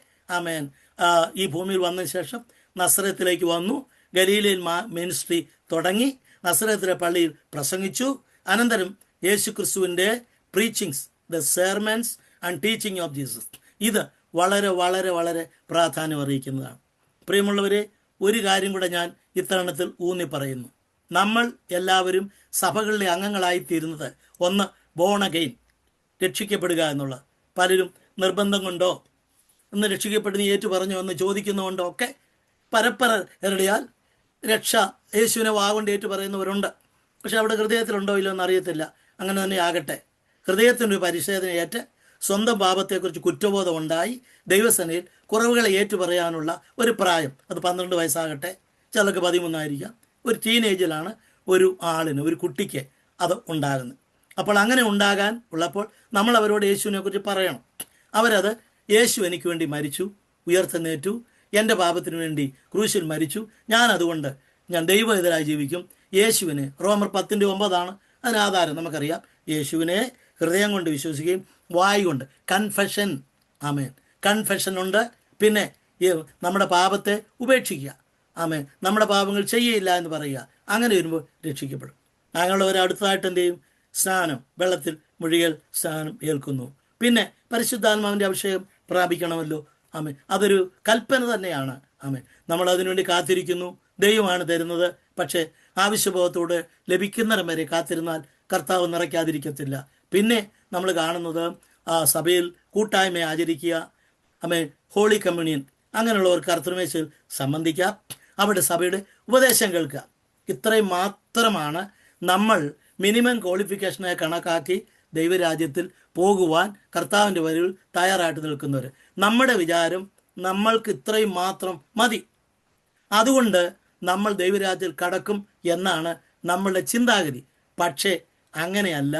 ഈ ഭൂമിയിൽ വന്നതിന് ശേഷം നസറത്തിലേക്ക് വന്നു, ഗലീലയിൽ മിനിസ്ട്രി തുടങ്ങി, നസറത്തിലെ പള്ളിയിൽ പ്രസംഗിച്ചു. അനന്തരം യേശു ക്രിസ്തുവിൻ്റെ preachings, the sermons and teaching of Jesus, ഇത് വളരെ വളരെ വളരെ പ്രാധാന്യം അറിയിക്കുന്നതാണ്. പ്രിയമുള്ളവരെ, ഒരു കാര്യം കൂടെ ഞാൻ ഇത്തരണത്തിൽ ഊന്നി പറയുന്നു. നമ്മൾ എല്ലാവരും സഭകളിലെ അംഗങ്ങളായിത്തീരുന്നത് ഒന്ന് ബോൺ അഗെയിൻ, രക്ഷിക്കപ്പെടുക എന്നുള്ള. പലരും നിർബന്ധം കൊണ്ടോ ഒന്ന് രക്ഷിക്കപ്പെടുന്ന ഏറ്റു പറഞ്ഞോ എന്ന് ചോദിക്കുന്നതുകൊണ്ടോ ഒക്കെ പരപ്പരയാൽ രക്ഷ യേശുവിനെ വാഗൊണ്ട് ഏറ്റു പറയുന്നവരുണ്ട്. പക്ഷെ അവിടെ ഹൃദയത്തിലുണ്ടോ ഇല്ലോ എന്നറിയത്തില്ല. അങ്ങനെ തന്നെ ആകട്ടെ. ഹൃദയത്തിൻ്റെ ഒരു പരിശോധനയേറ്റ് സ്വന്തം പാപത്തെക്കുറിച്ച് കുറ്റബോധം ഉണ്ടായി ദൈവസേനയിൽ കുറവുകളെ ഏറ്റു പറയാനുള്ള ഒരു പ്രായം, അത് 12 വയസ്സാകട്ടെ, ചിലർക്ക് 13 ആയിരിക്കാം. ഒരു ടീനേജിലാണ് ഒരു കുട്ടിക്ക് അത് ഉണ്ടാകുന്നത്. അപ്പോൾ അങ്ങനെ ഉണ്ടാകാൻ ഉള്ളപ്പോൾ നമ്മൾ അവരോട് യേശുവിനെ കുറിച്ച് പറയണം. അവരത് യേശു എനിക്ക് വേണ്ടി മരിച്ചു, ഉയർത്തെഴുന്നേറ്റു, എൻ്റെ പാപത്തിന് വേണ്ടി ക്രൂശിൽ മരിച്ചു, അതുകൊണ്ട് ഞാൻ ദൈവഹിതരായി ജീവിക്കും. യേശുവിനെ റോമർ 10:9 അതിനാധാരം നമുക്കറിയാം. യേശുവിനെ ഹൃദയം കൊണ്ട് വിശ്വസിക്കുകയും വായ് കൊണ്ട് കൺഫെഷൻ ഉണ്ട്. പിന്നെ നമ്മുടെ പാപത്തെ ഉപേക്ഷിക്കുക, നമ്മുടെ പാപങ്ങൾ ചെയ്യയില്ല എന്ന് പറയുക. അങ്ങനെ വരുമ്പോൾ രക്ഷിക്കപ്പെടും. അങ്ങനെയുള്ളവർ അടുത്തതായിട്ട് എന്ത് ചെയ്യും? സ്നാനം, വെള്ളത്തിൽ മുഴുകൽ സ്നാനം ഏൽക്കുന്നു. പിന്നെ പരിശുദ്ധാത്മാവിൻ്റെ അഭിഷേകം പ്രാപിക്കണമല്ലോ. അതൊരു കൽപ്പന തന്നെയാണ്. നമ്മൾ അതിനുവേണ്ടി കാത്തിരിക്കുന്നു. ദൈവമാണ് തരുന്നത്. പക്ഷേ ആവശ്യബോധത്തോടെ ലഭിക്കുന്നിടം വരെ കാത്തിരുന്നാൽ കർത്താവ് നിറയ്ക്കാതിരിക്കത്തില്ല. പിന്നെ നമ്മൾ കാണുന്നത് സഭയിൽ കൂട്ടായ്മ ആചരിക്കുക, ഹോളി കമ്മ്യൂണിയൻ, അങ്ങനെയുള്ളവർ കർത്തൃമേശയിൽ സംബന്ധിക്കാം, അവിടെ സഭയുടെ ഉപദേശം കേൾക്കുക. ഇത്രയും മാത്രമാണ് നമ്മൾ മിനിമം ക്വാളിഫിക്കേഷനെ കണക്കാക്കി ദൈവരാജ്യത്തിൽ പോകുവാൻ കർത്താവിൻ്റെ വരികൾ തയ്യാറായിട്ട് നിൽക്കുന്നവർ. നമ്മുടെ വിചാരം നമ്മൾക്ക് ഇത്രയും മാത്രം മതി, അതുകൊണ്ട് നമ്മൾ ദൈവരാജ്യത്തിൽ കടക്കും എന്നാണ് നമ്മളുടെ ചിന്താഗതി. പക്ഷേ അങ്ങനെയല്ല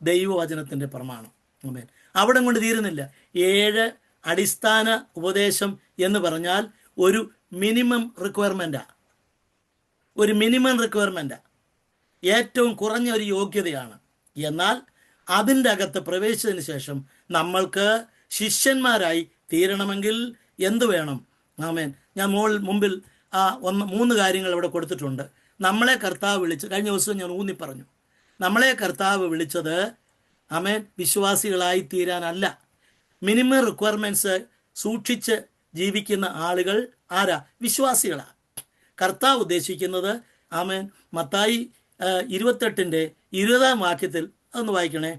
ദൈവവചനത്തിൻ്റെ പ്രമാണം. അവിടെ കൊണ്ട് തീരുന്നില്ല. 7 അടിസ്ഥാന ഉപദേശം എന്ന് പറഞ്ഞാൽ ഒരു മിനിമം റിക്വയർമെൻറ്റാണ്. ഏറ്റവും കുറഞ്ഞ ഒരു യോഗ്യതയാണ്. എന്നാൽ അതിൻ്റെ അകത്ത് പ്രവേശിച്ചതിന് ശേഷം നമ്മൾക്ക് ശിഷ്യന്മാരായി തീരണമെങ്കിൽ എന്ത് വേണം? ഞാൻ മുമ്പിൽ 3 കാര്യങ്ങൾ ഇവിടെ കൊടുത്തിട്ടുണ്ട്. നമ്മളെ കർത്താവ് വിളിച്ച്, കഴിഞ്ഞ ദിവസം ഞാൻ ഊന്നി പറഞ്ഞു, നമ്മളെ കർത്താവ് വിളിച്ചത് വിശ്വാസികളായി തീരാനല്ല. മിനിമം റിക്വയർമെൻറ്റ്സ് സൂക്ഷിച്ച് ജീവിക്കുന്ന ആളുകൾ ആരാ? വിശ്വാസികളാണ്. കർത്താവ് ഉദ്ദേശിക്കുന്നത് മത്തായി 28:20 വാക്യത്തിൽ അതൊന്ന് വായിക്കണേ.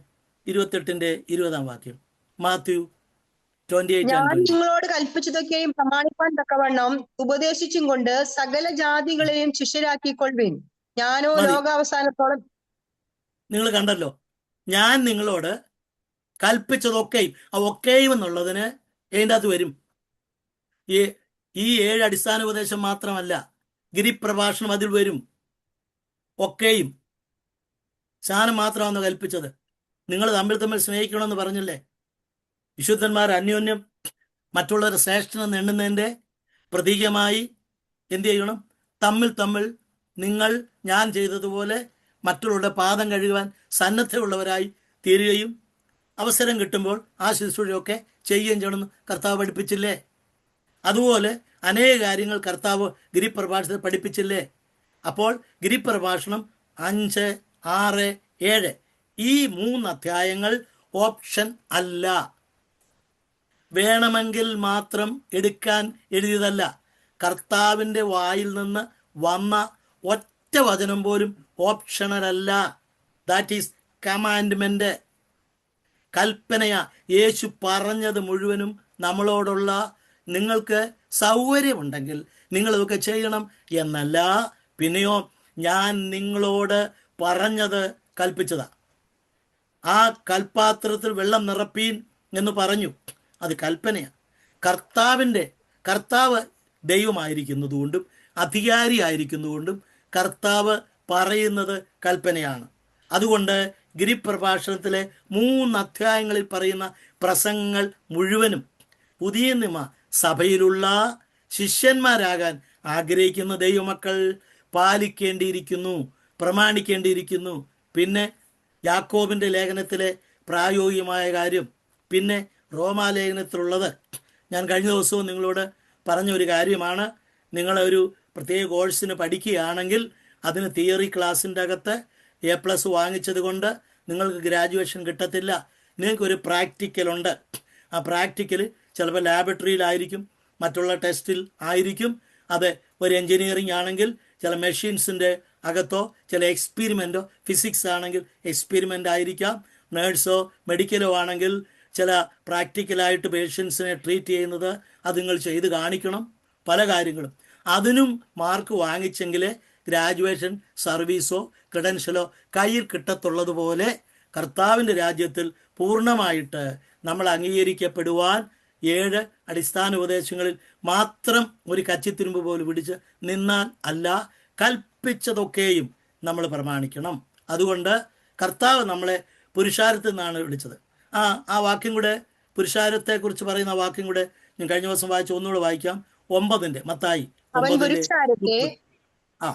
28:20 വാക്യം, മാത്യു 28:20. ഞാൻ നിങ്ങളോട് കൽപ്പിച്ചതൊക്കെയും പ്രമാണിപ്പാൻ തക്കവണ്ണം ഉപദേശിച്ചും കൊണ്ട് സകല ജാതികളെയും ശിഷ്യരാക്കിക്കൊള്ളുവിൻ. ഞാനോ ലോകാവസാനത്തോളം നിങ്ങൾ കണ്ടല്ലോ, ഞാൻ നിങ്ങളോട് കൽപ്പിച്ചതൊക്കെയും, ആ ഒക്കെയും എന്നുള്ളതിന് അതിൻ്റെ അകത്ത് വരും. ഈ 7 അടിസ്ഥാന ഉപദേശം മാത്രമല്ല, ഗിരിപ്രഭാഷണം അതിൽ വരും. ഒക്കെയും ശാനം മാത്രമാണെന്ന് കൽപ്പിച്ചത്. നിങ്ങൾ തമ്മിൽ സ്നേഹിക്കണമെന്ന് പറഞ്ഞില്ലേ? വിശുദ്ധന്മാർ അന്യോന്യം മറ്റുള്ളവരെ ശ്രേഷ്ഠനെന്ന് എണ്ണുന്നതിൻ്റെ പ്രതീകമായി എന്ത് ചെയ്യണം? തമ്മിൽ നിങ്ങൾ ഞാൻ ചെയ്തതുപോലെ മറ്റുള്ളവരുടെ പാദം കഴുകുവാൻ സന്നദ്ധയുള്ളവരായി തീരുകയും അവസരം കിട്ടുമ്പോൾ ആ ശുശ്രൂഷയൊക്കെ ചെയ്യുകയും ചെയ്യണമെന്ന് കർത്താവ് പഠിപ്പിച്ചില്ലേ? അതുപോലെ അനേക കാര്യങ്ങൾ കർത്താവ് ഗിരിപ്രഭാഷണത്തിൽ പഠിപ്പിച്ചില്ലേ? അപ്പോൾ ഗിരിപ്രഭാഷണം 5, 6, 7 ഈ 3 അധ്യായങ്ങൾ ഓപ്ഷൻ അല്ല, വേണമെങ്കിൽ മാത്രം എടുക്കാൻ എഴുതിയതല്ല. കർത്താവിൻ്റെ വായിൽ നിന്ന് വന്ന ഒറ്റ വചനം പോലും ഓപ്ഷണലല്ല. ദാറ്റ് ഈസ് കമാൻഡ്മെന്റ്, കൽപ്പനയാ. യേശു പറഞ്ഞത് മുഴുവനും നമ്മളോടുള്ള, നിങ്ങൾക്ക് സൗകര്യമുണ്ടെങ്കിൽ നിങ്ങളിതൊക്കെ ചെയ്യണം എന്നല്ല. പിന്നെയോ ഞാൻ നിങ്ങളോട് പറഞ്ഞത് കൽപ്പിച്ചതാ. ആ കൽപ്പാത്രത്തിൽ വെള്ളം നിറപ്പീൻ എന്ന് പറഞ്ഞു, അത് കൽപ്പനയാണ്. കർത്താവ് ദൈവമായിരിക്കുന്നതുകൊണ്ടും അധികാരിയായിരിക്കുന്നതുകൊണ്ടും കർത്താവ് പറയുന്നത് കൽപ്പനയാണ്. അതുകൊണ്ട് ഗിരിപ്രഭാഷണത്തിലെ 3 അധ്യായങ്ങളിൽ പറയുന്ന പ്രസംഗങ്ങൾ മുഴുവനും പുതിയ നിയമ സഭയിലുള്ള ശിഷ്യന്മാരാകാൻ ആഗ്രഹിക്കുന്ന ദൈവമക്കൾ പാലിക്കേണ്ടിയിരിക്കുന്നു, പ്രമാണിക്കേണ്ടിയിരിക്കുന്നു. പിന്നെ യാക്കോബിൻ്റെ ലേഖനത്തിലെ പ്രായോഗികമായ കാര്യം, പിന്നെ റോമാലേഖനത്തിലുള്ളത്. ഞാൻ കഴിഞ്ഞ ദിവസവും നിങ്ങളോട് പറഞ്ഞ ഒരു കാര്യമാണ്. നിങ്ങളൊരു പ്രത്യേക കോഴ്സിന് പഠിക്കുകയാണെങ്കിൽ അതിന് തിയറി ക്ലാസ്സിൻ്റെ അകത്ത് A+ വാങ്ങിച്ചത് കൊണ്ട് നിങ്ങൾക്ക് ഗ്രാജുവേഷൻ കിട്ടത്തില്ല. നിങ്ങൾക്കൊരു പ്രാക്ടിക്കലുണ്ട്. ആ പ്രാക്ടിക്കൽ ചിലപ്പോൾ ലാബറട്ടറിയിലായിരിക്കും, മറ്റുള്ള ടെസ്റ്റിൽ ആയിരിക്കും. അത് ഒരു എൻജിനീയറിംഗ് ആണെങ്കിൽ ചില മെഷീൻസിൻ്റെ അകത്തോ, ചില എക്സ്പീരിമെൻറ്റോ, ഫിസിക്സ് ആണെങ്കിൽ എക്സ്പീരിമെൻ്റ് ആയിരിക്കാം, നേഴ്സോ മെഡിക്കലോ ആണെങ്കിൽ ചില പ്രാക്ടിക്കലായിട്ട് പേഷ്യൻസിനെ ട്രീറ്റ് ചെയ്യുന്നത് അത് നിങ്ങൾ ചെയ്ത് കാണിക്കണം. പല കാര്യങ്ങളും അതിനും മാർക്ക് വാങ്ങിച്ചെങ്കിലേ ഗ്രാജുവേഷൻ സർവീസോ ക്രെഡൻഷ്യലോ കയ്യിൽ കിട്ടത്തുള്ളതുപോലെ കർത്താവിൻ്റെ രാജ്യത്തിൽ പൂർണ്ണമായിട്ട് നമ്മൾ അംഗീകരിക്കപ്പെടുവാൻ 7 അടിസ്ഥാന ഉപദേശങ്ങളിൽ മാത്രം ഒരു കച്ചിത്തുരുമ്പ് പോലും പിടിച്ച് നിന്നാൽ അല്ല, കൽപ്പിച്ചതൊക്കെയും നമ്മൾ പ്രമാണിക്കണം. അതുകൊണ്ട് കർത്താവ് നമ്മളെ പുരുഷാരത്തിൽ നിന്നാണ് വിളിച്ചത്. ആ വാക്യം കൂടെ, പുരുഷാരത്തെക്കുറിച്ച് പറയുന്ന വാക്യം കൂടെ ഞാൻ കഴിഞ്ഞ ദിവസം വായിച്ച ഒന്നുകൂടെ വായിക്കാം. 9 മത്തായി 9.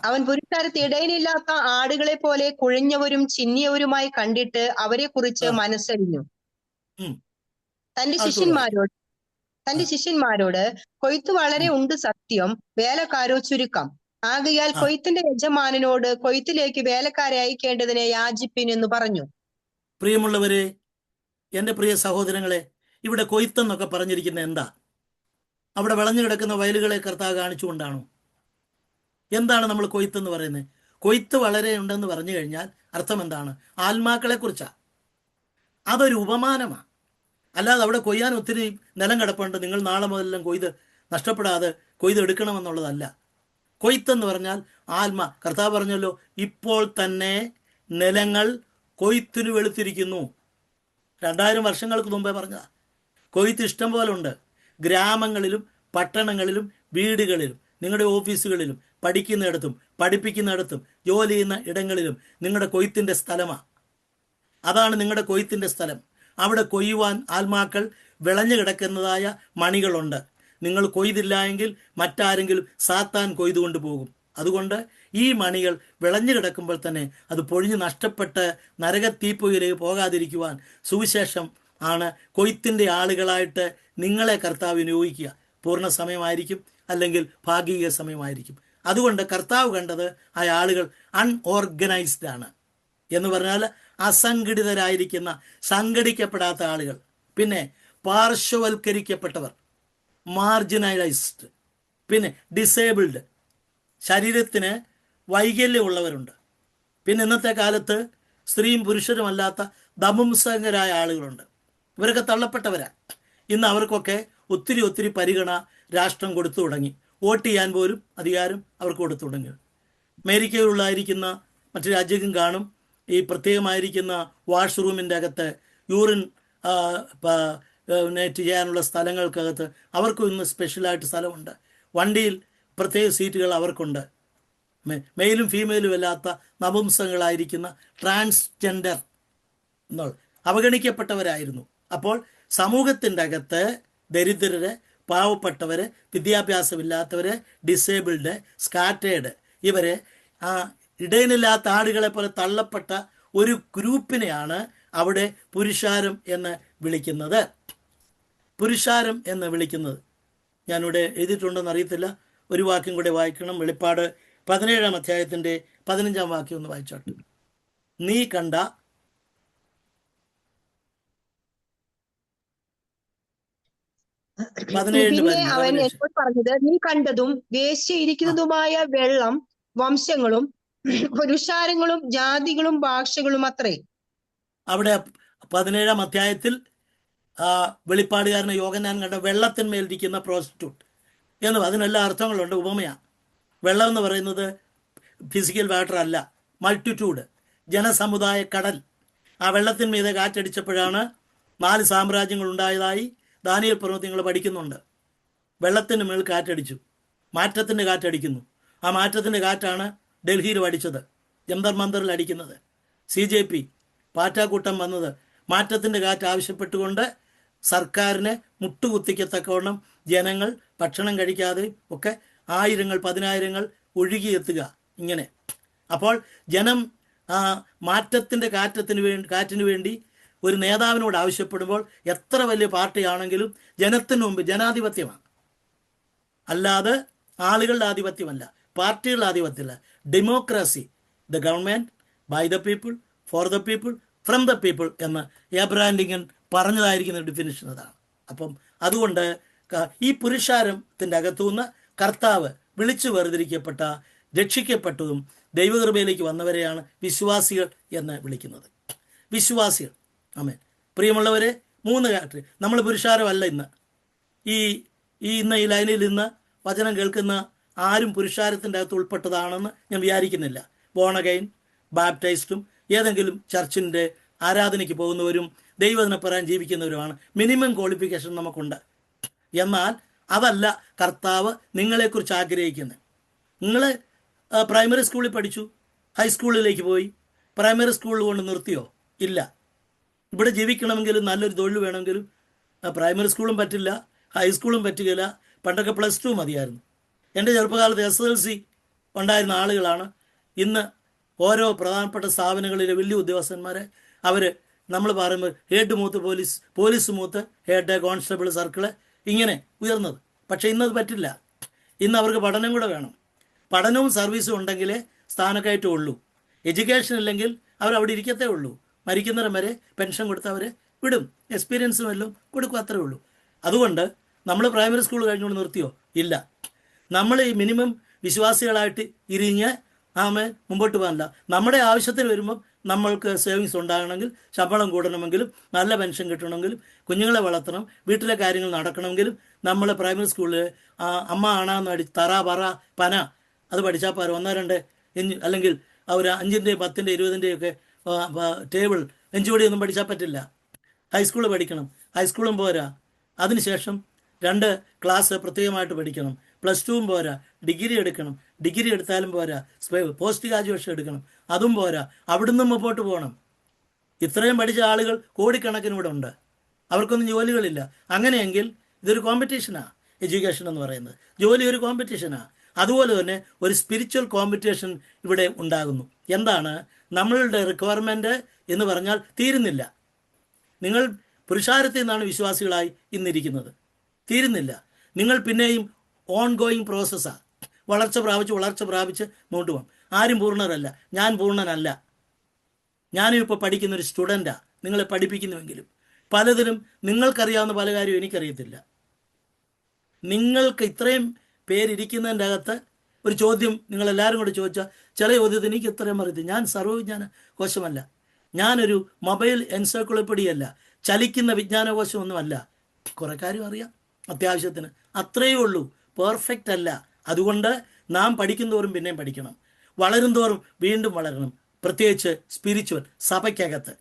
അവൻ പുരുഷാരത്തെ ഇടയിലില്ലാത്ത ആടുകളെ പോലെ കുഴഞ്ഞവരും ചിന്നിയവരുമായി കണ്ടിട്ട് അവരെ കുറിച്ച് മനസ്സറിഞ്ഞു. തന്റെ ശിഷ്യന്മാരോട് കൊയ്ത്ത് വളരെ ഉണ്ട് സത്യം, വേലക്കാരോ ചുരുക്കം. ആകയാൽ കൊയ്ത്തിന്റെ യജമാനനോട് കൊയ്ത്തിലേക്ക് വേലക്കാരെ അയക്കേണ്ടതിനെ യാചിപ്പിൻ എന്ന് പറഞ്ഞു. പ്രിയമുള്ളവരെ, എൻ്റെ പ്രിയ സഹോദരങ്ങളെ, ഇവിടെ കൊയ്ത്തെന്നൊക്കെ പറഞ്ഞിരിക്കുന്നത് എന്താ? അവിടെ വിളഞ്ഞു കിടക്കുന്ന വയലുകളെ കർത്താവ് കാണിച്ചുകൊണ്ടാണോ? എന്താണ് നമ്മൾ കൊയ്ത്തെന്ന് പറയുന്നത്? കൊയ്ത്ത് വളരെ ഉണ്ടെന്ന് പറഞ്ഞു കഴിഞ്ഞാൽ അർത്ഥം എന്താണ്? ആത്മാക്കളെ കുറിച്ചാണ്. അതൊരു ഉപമാനമാണ്. അല്ലാതെ അവിടെ കൊയ്യാൻ ഒത്തിരി നിലം കിടപ്പുണ്ട്, നിങ്ങൾ നാളെ മുതലെല്ലാം കൊയ്ത് നഷ്ടപ്പെടാതെ കൊയ്തെടുക്കണമെന്നുള്ളതല്ല. കൊയ്ത്തെന്ന് പറഞ്ഞാൽ കർത്താവ് പറഞ്ഞല്ലോ, ഇപ്പോൾ തന്നെ നിലങ്ങൾ കൊയ്ത്തിന് വെളുത്തിരിക്കുന്നു. 2000 വർഷങ്ങൾക്ക് മുമ്പേ പറഞ്ഞതാ. കൊയ്ത്ത് ഇഷ്ടം പോലെ ഉണ്ട്. ഗ്രാമങ്ങളിലും പട്ടണങ്ങളിലും വീടുകളിലും നിങ്ങളുടെ ഓഫീസുകളിലും പഠിക്കുന്നിടത്തും പഠിപ്പിക്കുന്നിടത്തും ജോലി ചെയ്യുന്ന ഇടങ്ങളിലും നിങ്ങളുടെ കൊയ്ത്തിൻ്റെ സ്ഥലമാണ്. അതാണ് നിങ്ങളുടെ കൊയ്ത്തിൻ്റെ സ്ഥലം. അവിടെ കൊയ്യുവാൻ ആത്മാക്കൾ വിളഞ്ഞു കിടക്കുന്നതായ മണികളുണ്ട്. നിങ്ങൾ കൊയ്തില്ല എങ്കിൽ മറ്റാരെങ്കിലും സാത്താൻ കൊയ്തുകൊണ്ട് പോകും. അതുകൊണ്ട് ഈ മണികൾ വിളഞ്ഞു കിടക്കുമ്പോൾ തന്നെ അത് പൊഴിഞ്ഞ് നഷ്ടപ്പെട്ട് നരകത്തീപ്പൊയിലേക്ക് പോകാതിരിക്കുവാൻ സുവിശേഷം ആണ് കൊയ്ത്തിൻ്റെ ആളുകളായിട്ട് നിങ്ങളെ കർത്താവ് വിനിയോഗിക്കുക. പൂർണ്ണ സമയമായിരിക്കും, അല്ലെങ്കിൽ ഭാഗിക സമയമായിരിക്കും. അതുകൊണ്ട് കർത്താവ് കണ്ടത് ആ ആളുകൾ അൺഓർഗനൈസ്ഡ് ആണ് എന്ന് പറഞ്ഞാൽ അസംഘടിതരായിരിക്കുന്ന, സംഘടിക്കപ്പെടാത്ത ആളുകൾ. പിന്നെ പാർശ്വവൽക്കരിക്കപ്പെട്ടവർ, മാർജിനലൈസ്ഡ്, പിന്നെ ഡിസേബിൾഡ്, ശരീരത്തിന് വൈകല്യമുള്ളവരുണ്ട്. പിന്നെ ഇന്നത്തെ കാലത്ത് സ്ത്രീയും പുരുഷരുമല്ലാത്ത ദമുംസകരായ ആളുകളുണ്ട്. ഇവരൊക്കെ തള്ളപ്പെട്ടവരാണ്. ഇന്ന് അവർക്കൊക്കെ ഒത്തിരി പരിഗണന രാഷ്ട്രം കൊടുത്തു തുടങ്ങി. വോട്ട് ചെയ്യാൻ പോലും അധികാരം അവർക്ക് കൊടുത്തു തുടങ്ങി. അമേരിക്കയിലുള്ളായിരിക്കുന്ന മറ്റു രാജ്യക്കും കാണും. ഈ പ്രത്യേകമായിരിക്കുന്ന വാഷ്റൂമിൻ്റെ അകത്ത് യൂറിൻ നെറ്റ് ചെയ്യാനുള്ള സ്ഥലങ്ങൾക്കകത്ത് അവർക്കും ഇന്ന് സ്പെഷ്യലായിട്ട് സ്ഥലമുണ്ട്. വണ്ടിയിൽ പ്രത്യേക സീറ്റുകൾ അവർക്കുണ്ട്. മെയിലും ഫീമെയിലും അല്ലാത്ത നപുംസകങ്ങളായിരിക്കുന്ന ട്രാൻസ്ജെൻഡർ എന്നുള്ള അവഗണിക്കപ്പെട്ടവരായിരുന്നു. അപ്പോൾ സമൂഹത്തിൻ്റെ അകത്ത് ദരിദ്രര്, പാവപ്പെട്ടവർ, വിദ്യാഭ്യാസമില്ലാത്തവർ, ഡിസേബിൾഡ്, സ്കാറ്റേഡ്, ഇവരെ ഇടയിലില്ലാത്ത ആടുകളെ പോലെ തള്ളപ്പെട്ട ഒരു ഗ്രൂപ്പിനെയാണ് അവിടെ പുരുഷാരം എന്ന് വിളിക്കുന്നത്. പുരുഷാരം എന്ന് വിളിക്കുന്നത് ഞാനിവിടെ എഴുതിയിട്ടുണ്ടെന്ന് അറിയത്തില്ല. ഒരു വാക്യം കൂടെ വായിക്കണം. വെളിപ്പാട് 17-ാം അധ്യായത്തിൻ്റെ 15-ാം വാക്യം ഒന്ന് വായിച്ചോട്ടെ. നീ കണ്ട പിന്നെ അവൻ എന്നോട് പറഞ്ഞത്, നീ കണ്ടതും വേശ്യയിരിക്കുന്നതുമായ വെള്ളം വംശങ്ങളും പുരുഷാരങ്ങളും ജാതികളും ഭാഷകളും അത്രേ. അവിടെ 17-ാം അധ്യായത്തിൽ വെളിപ്പാടുകാരനെ യോഹന്നാൻ കണ്ട വെള്ളത്തിന്മേലിരിക്കുന്ന പ്രോസ്റ്റിറ്റ്യൂട്ട് എന്ന് അതിനെല്ലാ അർത്ഥങ്ങളുണ്ട്. ഉപമയാണ്. വെള്ളം എന്ന് പറയുന്നത് ഫിസിക്കൽ വാട്ടർ അല്ല, മൾട്ടിറ്റ്യൂഡ്, ജനസമുദായ കടൽ. ആ വെള്ളത്തിന്മീതെ കാറ്റടിച്ചപ്പോഴാണ് 4 സാമ്രാജ്യങ്ങൾ ഉണ്ടായതായി ദാനിയേൽ പർവ്വതത്തിൽ നിങ്ങൾ പഠിക്കുന്നുണ്ട്. വെള്ളത്തിന് മേൽ കാറ്റടിച്ചു, മാറ്റത്തിൻ്റെ കാറ്റടിക്കുന്നു. ആ മാറ്റത്തിൻ്റെ കാറ്റാണ് ഡൽഹിയിൽ അടിച്ചത്, ജന്തർ മന്ദറിൽ അടിക്കുന്നത്. CJP പാറ്റാക്കൂട്ടം വന്നത് മാറ്റത്തിൻ്റെ കാറ്റ് ആവശ്യപ്പെട്ടുകൊണ്ട് സർക്കാരിനെ മുട്ടുകുത്തിക്കത്തക്കവണ്ണം ജനങ്ങൾ ഭക്ഷണം കഴിക്കാതെ ഒക്കെ ആയിരങ്ങൾ 10,000 ഒഴുകിയെത്തുക ഇങ്ങനെ. അപ്പോൾ ജനം മാറ്റത്തിൻ്റെ കാറ്റിന് വേണ്ടി ഒരു നേതാവിനോട് ആവശ്യപ്പെടുമ്പോൾ എത്ര വലിയ പാർട്ടിയാണെങ്കിലും ജനത്തിന് മുമ്പ് ജനാധിപത്യമാണ്, അല്ലാതെ ആളുകളുടെ ആധിപത്യമല്ല, പാർട്ടികളുടെ ആധിപത്യമല്ല. Democracy, the government by the people, for the people, from the people എന്ന് എബ്രഹാം ലിങ്കൻ പറഞ്ഞതായിരിക്കുന്ന ഡെഫിനിഷൻ അതാണ്. അപ്പം അതുകൊണ്ട് ഈ പുരുഷാരത്തിൻ്റെ അകത്തുനിന്ന് കർത്താവ് വിളിച്ചു വേർതിരിക്കപ്പെട്ട, രക്ഷിക്കപ്പെട്ടതും ദൈവകൃപയിലേക്ക് വന്നവരെയാണ് വിശ്വാസികൾ എന്ന് വിളിക്കുന്നത്. വിശ്വാസികൾ. ആമേൻ. പ്രിയമുള്ളവരെ, 3 കാറ്റ്. നമ്മൾ പുരുഷാരമല്ല ഇന്ന്. ഇന്ന് ഈ ലൈനിൽ ഇന്ന് വചനം കേൾക്കുന്ന ആരും പുരുഷാരത്തിൻ്റെ അകത്ത് ഉൾപ്പെട്ടതാണെന്ന് ഞാൻ വിചാരിക്കുന്നില്ല. ബോൺ അഗൈൻ, ബാപ്റ്റൈസ്ഡും ഏതെങ്കിലും ചർച്ചിൻ്റെ ആരാധനയ്ക്ക് പോകുന്നവരും ദൈവത്തിനെ പറയാൻ ജീവിക്കുന്നവരുമാണ്. മിനിമം ക്വാളിഫിക്കേഷൻ നമുക്കുണ്ട്. എന്നാൽ അതല്ല കർത്താവ് നിങ്ങളെക്കുറിച്ച് ആഗ്രഹിക്കുന്നത്. നിങ്ങൾ പ്രൈമറി സ്കൂളിൽ പഠിച്ചു, ഹൈസ്കൂളിലേക്ക് പോയി, പ്രൈമറി സ്കൂളിൽ കൊണ്ട് നിർത്തിയോ? ഇല്ല. ഇവിടെ ജീവിക്കണമെങ്കിലും നല്ലൊരു തൊഴിൽ വേണമെങ്കിലും പ്രൈമറി സ്കൂളും പറ്റില്ല, ഹൈസ്കൂളും പറ്റുകയില്ല. പണ്ടൊക്കെ +2 മതിയായിരുന്നു. എൻ്റെ ചെറുപ്പകാലത്ത് SSLC ഉണ്ടായിരുന്ന ആളുകളാണ് ഇന്ന് ഓരോ പ്രധാനപ്പെട്ട സ്ഥാപനങ്ങളിലെ വലിയ ഉദ്യോഗസ്ഥന്മാരെ നമ്മൾ പറയുമ്പോൾ ഹെഡ് മൂത്ത് പോലീസ് മൂത്ത് ഹെഡ് കോൺസ്റ്റബിൾ സർക്കിള് ഇങ്ങനെ ഉയർന്നത്. പക്ഷേ ഇന്നത് പറ്റില്ല. ഇന്ന് അവർക്ക് പഠനം കൂടെ വേണം. പഠനവും സർവീസും ഉണ്ടെങ്കിലേ സ്ഥാനക്കയറ്റം ഉള്ളൂ. എഡ്യൂക്കേഷൻ ഇല്ലെങ്കിൽ അവരവിടെ ഇരിക്കത്തേ ഉള്ളൂ. മരിക്കുന്നവരെ വരെ പെൻഷൻ കൊടുത്തവരെ വിടും, എക്സ്പീരിയൻസും എല്ലാം കൊടുക്കും, അത്രേ ഉള്ളൂ. അതുകൊണ്ട് നമ്മൾ പ്രൈമറി സ്കൂൾ കഴിഞ്ഞുകൊണ്ട് നിർത്തിയോ? ഇല്ല. നമ്മൾ ഈ മിനിമം വിശ്വാസികളായിട്ട് ഇരിഞ്ഞ് മുമ്പോട്ട് പോകാനില്ല. നമ്മുടെ ആവശ്യത്തിന് വരുമ്പം നമ്മൾക്ക് സേവിങ്സ് ഉണ്ടാകണമെങ്കിൽ, ശമ്പളം കൂടണമെങ്കിലും, നല്ല പെൻഷൻ കിട്ടണമെങ്കിലും, കുഞ്ഞുങ്ങളെ വളർത്തണം, വീട്ടിലെ കാര്യങ്ങൾ നടക്കണമെങ്കിലും നമ്മൾ പ്രൈമറി സ്കൂളിൽ അമ്മ ആണാന്ന് തറ പറ പന അത് പഠിച്ചാൽ പോരാ. 1, 2 അല്ലെങ്കിൽ ഒരു 5-ൻ്റെയും 10-ൻ്റെയും 20-ൻ്റെയും ഒക്കെ ടേബിൾ എഞ്ചുപടിയൊന്നും പഠിച്ചാൽ പറ്റില്ല. ഹൈസ്കൂൾ പഠിക്കണം, ഹൈസ്കൂളും പോരാ. അതിനുശേഷം 2 ക്ലാസ് പ്രത്യേകമായിട്ട് പഠിക്കണം. +2 പോരാ, ഡിഗ്രി എടുക്കണം. ഡിഗ്രി എടുത്താലും പോരാ, പോസ്റ്റ് ഗ്രാജുവേഷൻ എടുക്കണം, അതും പോരാ. അവിടുന്ന് മുമ്പോട്ട് പോകണം. ഇത്രയും പഠിച്ച ആളുകൾ കോടിക്കണക്കിന് ഇവിടെ ഉണ്ട്. അവർക്കൊന്നും ജോലികളില്ല. അങ്ങനെയെങ്കിൽ ഇതൊരു കോമ്പറ്റീഷനാണ്. എഡ്യൂക്കേഷൻ എന്ന് പറയുന്നത് ജോലി ഒരു കോമ്പറ്റീഷനാണ്. അതുപോലെ തന്നെ ഒരു സ്പിരിച്വൽ കോമ്പറ്റീഷൻ ഇവിടെ ഉണ്ടാകുന്നു. എന്താണ്? നമ്മളുടെ റിക്വയർമെൻറ്റ് എന്ന് പറഞ്ഞാൽ തീരുന്നില്ല. നിങ്ങൾ പുരുഷാരത്തിൽ നിന്നാണ് വിശ്വാസികളായി ഇന്നിരിക്കുന്നത്, തീരുന്നില്ല. നിങ്ങൾ പിന്നെയും ഓൺ ഗോയിങ് പ്രോസസ്സാണ്. വളർച്ച പ്രാപിച്ച് മുന്നോട്ട് പോകാം. ആരും പൂർണ്ണരല്ല. ഞാൻ പൂർണ്ണനല്ല. ഞാനും ഇപ്പോൾ പഠിക്കുന്നൊരു സ്റ്റുഡൻറ്റാണ്. നിങ്ങളെ പഠിപ്പിക്കുന്നുവെങ്കിലും പലതിനും നിങ്ങൾക്കറിയാവുന്ന പല കാര്യവും എനിക്കറിയത്തില്ല. നിങ്ങൾക്ക് ഇത്രയും പേരിരിക്കുന്നതിൻ്റെ അകത്ത് ഒരു ചോദ്യം നിങ്ങളെല്ലാവരും കൂടെ ചോദിച്ചാൽ ചില ചോദ്യത്തിന് എനിക്ക് ഇത്രയും അറിയത്തില്ല. ഞാൻ സർവ്വവിജ്ഞാന കോശമല്ല. ഞാനൊരു മൊബൈൽ എൻസൈക്ലോപ്പീഡിയല്ല. ചലിക്കുന്ന വിജ്ഞാനകോശമൊന്നുമല്ല. കുറേ കാര്യം അറിയാം അത്യാവശ്യത്തിന്, അത്രയേ ഉള്ളൂ. പെർഫെക്റ്റ് അല്ല. അതുകൊണ്ട് നാം പഠിക്കുന്തോറും പിന്നെയും പഠിക്കണം, വളരും തോറും വീണ്ടും വളരണം. പ്രത്യേകിച്ച് സ്പിരിച്വൽ സഭയ്ക്കകത്ത്.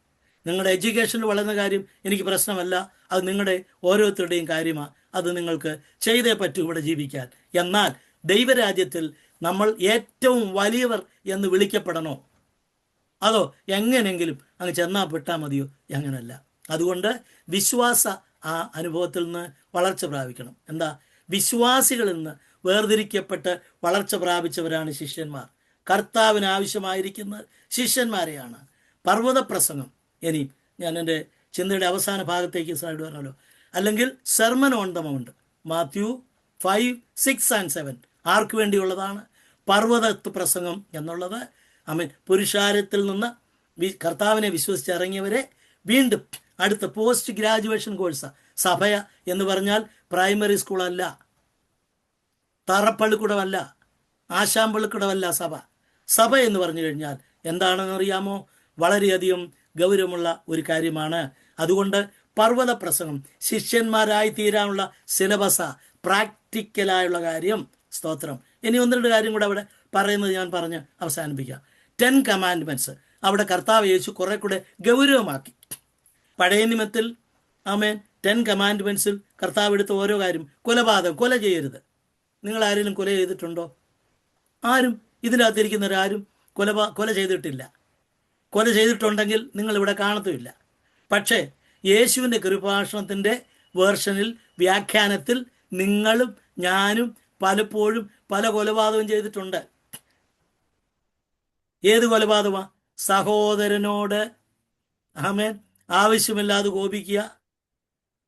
നിങ്ങളുടെ എഡ്യൂക്കേഷനിൽ വളരുന്ന കാര്യം എനിക്ക് പ്രശ്നമല്ല, അത് നിങ്ങളുടെ ഓരോരുത്തരുടെയും കാര്യമാണ്. അത് നിങ്ങൾക്ക് ചെയ്തേ പറ്റൂ ഇവിടെ ജീവിക്കാൻ. എന്നാൽ ദൈവരാജ്യത്തിൽ നമ്മൾ ഏറ്റവും വലിയവർ എന്ന് വിളിക്കപ്പെടണോ, അതോ എങ്ങനെയെങ്കിലും അങ്ങ് ചെന്നാൽ പെട്ടാൽ മതിയോ? അങ്ങനല്ല. അതുകൊണ്ട് വിശ്വാസ ആ അനുഭവത്തിൽ നിന്ന് വളർച്ച പ്രാപിക്കണം. എന്താ? വിശ്വാസികളിൽ നിന്ന് വേർതിരിക്കപ്പെട്ട് വളർച്ച പ്രാപിച്ചവരാണ് ശിഷ്യന്മാർ. കർത്താവിന് ആവശ്യമായിരിക്കുന്ന ശിഷ്യന്മാരെയാണ്. പർവ്വത പ്രസംഗം, ഇനി ഞാൻ എൻ്റെ ചിന്തയുടെ അവസാന ഭാഗത്തേക്ക് സ്ലൈഡ് പറഞ്ഞല്ലോ, അല്ലെങ്കിൽ sermon on the mount, Mathew 5, 6 and 7 ആർക്ക് വേണ്ടിയുള്ളതാണ്? പർവ്വത പ്രസംഗം എന്നുള്ളത് പുരുഷാരത്തിൽ നിന്ന് കർത്താവിനെ വിശ്വസിച്ചിറങ്ങിയവരെ വീണ്ടും അടുത്ത പോസ്റ്റ് ഗ്രാജുവേഷൻ കോഴ്സാണ്. സഭ എന്ന് പറഞ്ഞാൽ പ്രൈമറി സ്കൂളല്ല, തറപ്പള്ളിക്കൂടമല്ല, ആശാമ്പള്ളിക്കൂടമല്ല സഭ. സഭ എന്ന് പറഞ്ഞു കഴിഞ്ഞാൽ എന്താണെന്ന് അറിയാമോ? വളരെയധികം ഗൗരവമുള്ള ഒരു കാര്യമാണ്. അതുകൊണ്ട് പർവ്വത പ്രസംഗം ശിഷ്യന്മാരായി തീരാനുള്ള സിലബസാ, പ്രാക്ടിക്കലായുള്ള കാര്യം. സ്തോത്രം. ഇനി 1-2 കാര്യം കൂടെ അവിടെ പറയുന്നത് ഞാൻ പറഞ്ഞ് അവസാനിപ്പിക്കാം. 10 കമാൻഡ്മെന്റ്സ് അവിടെ കർത്താവ് യേശു കുറെ കൂടെ ഗൗരവമാക്കി. പഴയ നിയമത്തിൽ 10 കമാൻഡ്മെന്റ്സിൽ കർത്താവ് എടുത്ത ഓരോ കാര്യം, കൊലപാതകം, കൊല ചെയ്യരുത്. നിങ്ങൾ ആരെങ്കിലും കൊല ചെയ്തിട്ടുണ്ടോ? ആരും ഇതിനകത്തിരിക്കുന്നവരാരും കൊല ചെയ്തിട്ടില്ല. കൊല ചെയ്തിട്ടുണ്ടെങ്കിൽ നിങ്ങളിവിടെ കാണത്തുമില്ല. പക്ഷേ യേശുവിൻ്റെ കൃപാസനത്തിൻ്റെ വേർഷനിൽ, വ്യാഖ്യാനത്തിൽ നിങ്ങളും ഞാനും പലപ്പോഴും പല കൊലപാതകം ചെയ്തിട്ടുണ്ട്. ഏത് കൊലപാതകമാണ്? സഹോദരനോട് ആവശ്യമില്ലാതെ കോപിക്കുക,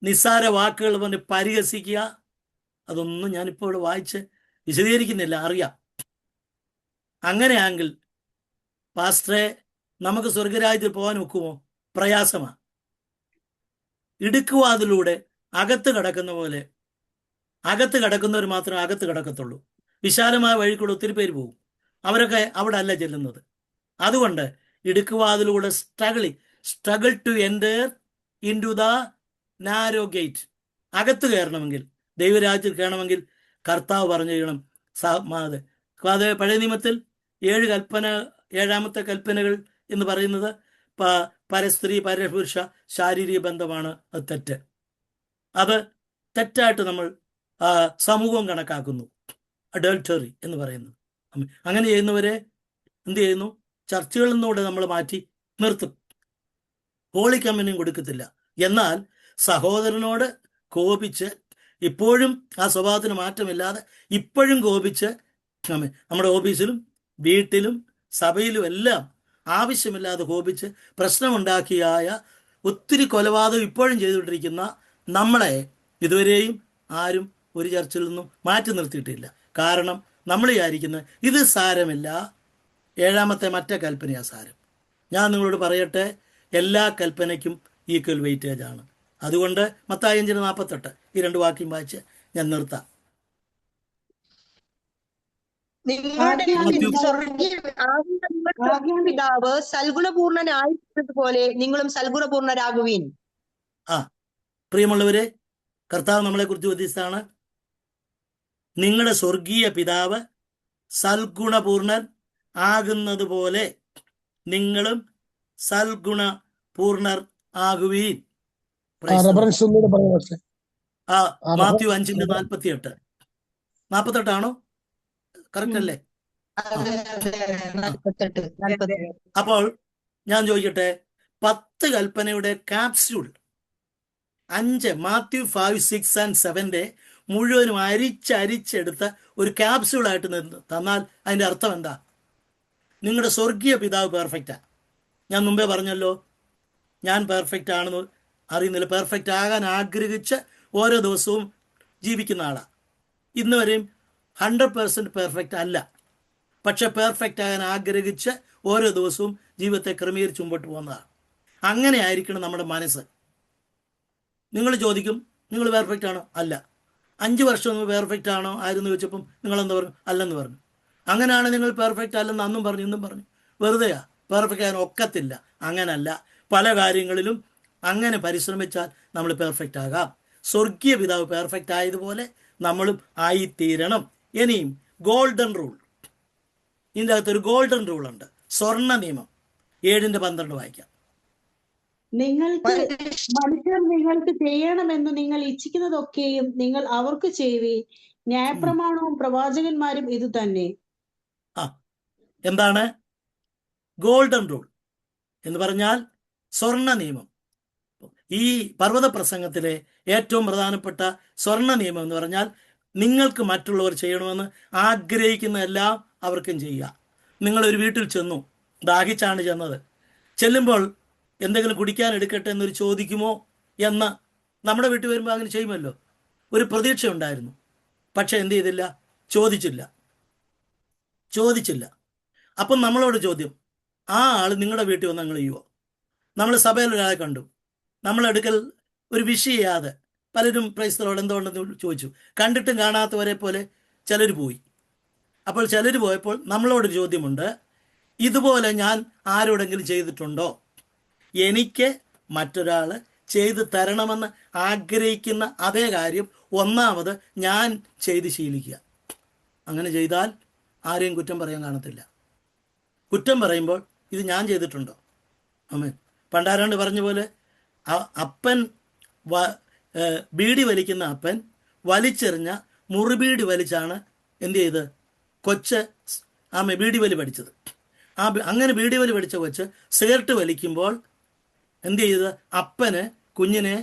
നിസ്സാര വാക്കുകൾ പറഞ്ഞ് പരിഹസിക്കുക. അതൊന്നും ഞാനിപ്പോൾ ഇവിടെ വായിച്ച് വിശദീകരിക്കുന്നില്ല, അറിയാം. അങ്ങനെയാണെങ്കിൽ പാസ്റ്ററെ, നമുക്ക് സ്വർഗരാജ്യത്തിൽ പോകാൻ ഒക്കുമോ? പ്രയാസമാണ്. ഇടുക്കുവാതിലൂടെ അകത്ത് കിടക്കുന്ന പോലെ, അകത്ത് കിടക്കുന്നവർ മാത്രമേ അകത്ത് കിടക്കത്തുള്ളൂ. വിശാലമായ വഴിക്കൂടെ ഒത്തിരി പേര് പോകും. അവരൊക്കെ അവിടെ അല്ല ചെല്ലുന്നത്. അതുകൊണ്ട് ഇടുക്കുവാതിലൂടെ struggle to enter into the narrow gate. അകത്ത് കയറണമെങ്കിൽ, ദൈവരാജ്യത്തിൽ കയറണമെങ്കിൽ കർത്താവ് പറഞ്ഞു ചെയ്യണം. അത് പഴയ നിയമത്തിൽ 7ാമത്തെ കൽപ്പനകൾ എന്ന് പറയുന്നത് പരസ്ത്രീ പരപുരുഷ ശാരീരിക ബന്ധമാണ്. അത് തെറ്റ്. അത് തെറ്റായിട്ട് നമ്മൾ സമൂഹം കണക്കാക്കുന്നു. അഡൾട്ടറി എന്ന് പറയുന്നത്. അങ്ങനെ ചെയ്യുന്നവരെ എന്ത് ചെയ്യുന്നു? ചർച്ചകളിൽ നിന്നൂടെ നമ്മൾ മാറ്റി നിർത്തും. ഹോളി കമ്മ്യൂണിയൻ കൊടുക്കത്തില്ല. എന്നാൽ സഹോദരനോട് കോപിച്ച്, ഇപ്പോഴും ആ സ്വഭാവത്തിന് മാറ്റമില്ലാതെ ഇപ്പോഴും കോപിച്ച്, നമ്മുടെ ഓഫീസിലും വീട്ടിലും സഭയിലും എല്ലാം ആവശ്യമില്ലാതെ കോപിച്ച് പ്രശ്നമുണ്ടാക്കിയായ ഒത്തിരി കൊലപാതകം ഇപ്പോഴും ചെയ്തുകൊണ്ടിരിക്കുന്ന നമ്മളെ ഇതുവരെയും ആരും ഒരു ചർച്ചയിൽ നിന്നും മാറ്റി നിർത്തിയിട്ടില്ല. കാരണം നമ്മൾ വിചാരിക്കുന്നത് ഇത് സാരമില്ല, 7ാമത്തെ മറ്റേ കൽപ്പനയാ സാരം. ഞാൻ നിങ്ങളോട് പറയട്ടെ, എല്ലാ കൽപ്പനയ്ക്കും ഈക്വൽ വെയിറ്റേജ് ആണ്. അതുകൊണ്ട് മത്തായി 5:48 ഈ 2 വാക്യം വായിച്ച് ഞാൻ നിർത്താം. നിങ്ങളുടെ പിതാവ് സൽഗുണപൂർണനായിരിക്കുന്നതുപോലെ നിങ്ങളും സൽഗുണപൂർണരാകുവീൻ. പ്രിയമുള്ളവരെ, കർത്താവ് നമ്മളെ കുറിച്ച് ഉദ്ദേശിച്ചാണ്, നിങ്ങളുടെ സ്വർഗീയ പിതാവ് സൽഗുണപൂർണൻ ആകുന്നത് പോലെ നിങ്ങളും സൽഗുണപൂർണർ ആകുവീൻ. മാത്യു 5:48. 48 ആണോ? കറക്റ്റ് അല്ലേ? അപ്പോൾ ഞാൻ ചോദിക്കട്ടെ, 10 കൽപ്പനയുടെ ക്യാപ്സ്യൂൾ 5 മാത്യു 5, 6 and 7 മുഴുവനും അരിച്ചെടുത്ത ഒരു ക്യാപ്സ്യൂളായിട്ട് തന്നാൽ അതിൻ്റെ അർത്ഥം എന്താ? നിങ്ങളുടെ സ്വർഗീയ പിതാവ് പെർഫെക്റ്റാ. ഞാൻ മുമ്പേ പറഞ്ഞല്ലോ, ഞാൻ പെർഫെക്റ്റ് ആണെന്ന് അറിയുന്നില്ല. പെർഫെക്റ്റ് ആകാൻ ആഗ്രഹിച്ച് ഓരോ ദിവസവും ജീവിക്കുന്ന ആളാണ്. ഇന്ന് വരെയും 100% പെർഫെക്റ്റ് അല്ല. പക്ഷെ പെർഫെക്റ്റ് ആകാൻ ആഗ്രഹിച്ച് ഓരോ ദിവസവും ജീവിതത്തെ ക്രമീകരിച്ച് മുമ്പോട്ട് പോകുന്നതാണ്. അങ്ങനെ ആയിരിക്കണം നമ്മുടെ മനസ്സ്. നിങ്ങൾ ചോദിക്കും, നിങ്ങൾ പെർഫെക്റ്റ് ആണോ? അല്ല. 5 വർഷം മുമ്പ് പെർഫെക്റ്റ് ആണോ ആയിരുന്നു ചോദിച്ചപ്പം നിങ്ങളെന്താ പറഞ്ഞു? അല്ലെന്ന് പറഞ്ഞു. അങ്ങനെയാണ് നിങ്ങൾ പെർഫെക്റ്റ് അല്ലെന്ന് അന്നും പറഞ്ഞു ഇന്നും പറഞ്ഞു. വെറുതെയാ. പെർഫെക്റ്റ് ആകാൻ ഒക്കത്തില്ല. അങ്ങനല്ല. പല കാര്യങ്ങളിലും അങ്ങനെ പരിശ്രമിച്ചാൽ നമ്മൾ പെർഫെക്റ്റ് ആകാം. സ്വർഗീയ പിതാവ് പെർഫെക്റ്റ് ആയതുപോലെ നമ്മളും ആയിത്തീരണം. ഇനിയും ഗോൾഡൻ റൂൾ, ഇതിൻ്റെ അകത്തൊരു ഗോൾഡൻ റൂൾ ഉണ്ട്. സ്വർണ്ണ നിയമം. 7:12 വായിക്കാം. നിങ്ങൾക്ക് മനുഷ്യർ നിങ്ങൾക്ക് ചെയ്യണമെന്ന് നിങ്ങൾ ഇച്ഛിക്കുന്നതൊക്കെയും നിങ്ങൾ അവർക്ക് ചെയ്യുവീൻ. ന്യായപ്രമാണവും പ്രവാചകന്മാരും ഇത് തന്നെ. എന്താണ് ഗോൾഡൻ റൂൾ എന്ന് പറഞ്ഞാൽ? സ്വർണ്ണ നിയമം. ഈ പർവ്വത പ്രസംഗത്തിലെ ഏറ്റവും പ്രധാനപ്പെട്ട സ്വർണ്ണ നിയമം എന്ന് പറഞ്ഞാൽ, നിങ്ങൾക്ക് മറ്റുള്ളവർ ചെയ്യണമെന്ന് ആഗ്രഹിക്കുന്ന എല്ലാം അവർക്കും ചെയ്യുക. നിങ്ങളൊരു വീട്ടിൽ ചെന്നു, ദാഹിച്ചാണ് ചെന്നത്. ചെല്ലുമ്പോൾ എന്തെങ്കിലും കുടിക്കാൻ എടുക്കട്ടെ എന്നൊരു ചോദിക്കുമോ എന്ന് നമ്മുടെ വീട്ടിൽ വരുമ്പോൾ അങ്ങനെ ചെയ്യുമല്ലോ. ഒരു പ്രതീക്ഷ ഉണ്ടായിരുന്നു. പക്ഷെ എന്ത് ചെയ്തില്ല? ചോദിച്ചില്ല. അപ്പം നമ്മളോട് ചോദ്യം, ആ ആൾ നിങ്ങളുടെ വീട്ടിൽ വന്ന് നിങ്ങൾ ചെയ്യുമോ? നമ്മൾ സഭയിൽ ഒരാളെ കണ്ടു, നമ്മളെടുക്കൽ ഒരു വിഷ് ചെയ്യാതെ പലരും പ്രൈസ്തലോട് എന്തുകൊണ്ടെന്ന് ചോദിച്ചു. കണ്ടിട്ടും കാണാത്തവരെ പോലെ ചിലർ പോയി. അപ്പോൾ ചിലർ പോയപ്പോൾ നമ്മളോട് ചോദ്യമുണ്ട്, ഇതുപോലെ ഞാൻ ആരോടെങ്കിലും ചെയ്തിട്ടുണ്ടോ? എനിക്ക് മറ്റൊരാൾ ചെയ്തു തരണമെന്ന് ആഗ്രഹിക്കുന്ന അതേ കാര്യം ഒന്നാമത് ഞാൻ ചെയ്ത് ശീലിക്കുക. അങ്ങനെ ചെയ്താൽ ആരെയും കുറ്റം പറയാൻ കാണത്തില്ല. കുറ്റം പറയുമ്പോൾ ഇത് ഞാൻ ചെയ്തിട്ടുണ്ടോ? ആമേൻ. പണ്ടാരാണ്ട് പറഞ്ഞ പോലെ, അപ്പൻ ബീഡി വലിക്കുന്ന അപ്പൻ വലിച്ചെറിഞ്ഞ മുറിബീഡി വലിച്ചാണ് എന്ത് ചെയ്ത് കൊച്ച് ബീഡി വലി പഠിച്ചത്. അങ്ങനെ ബീഡി വലി പഠിച്ച കൊച്ച് സിഗരറ്റ് വലിക്കുമ്പോൾ എന്ത് ചെയ്ത് അപ്പന് കുഞ്ഞിനെ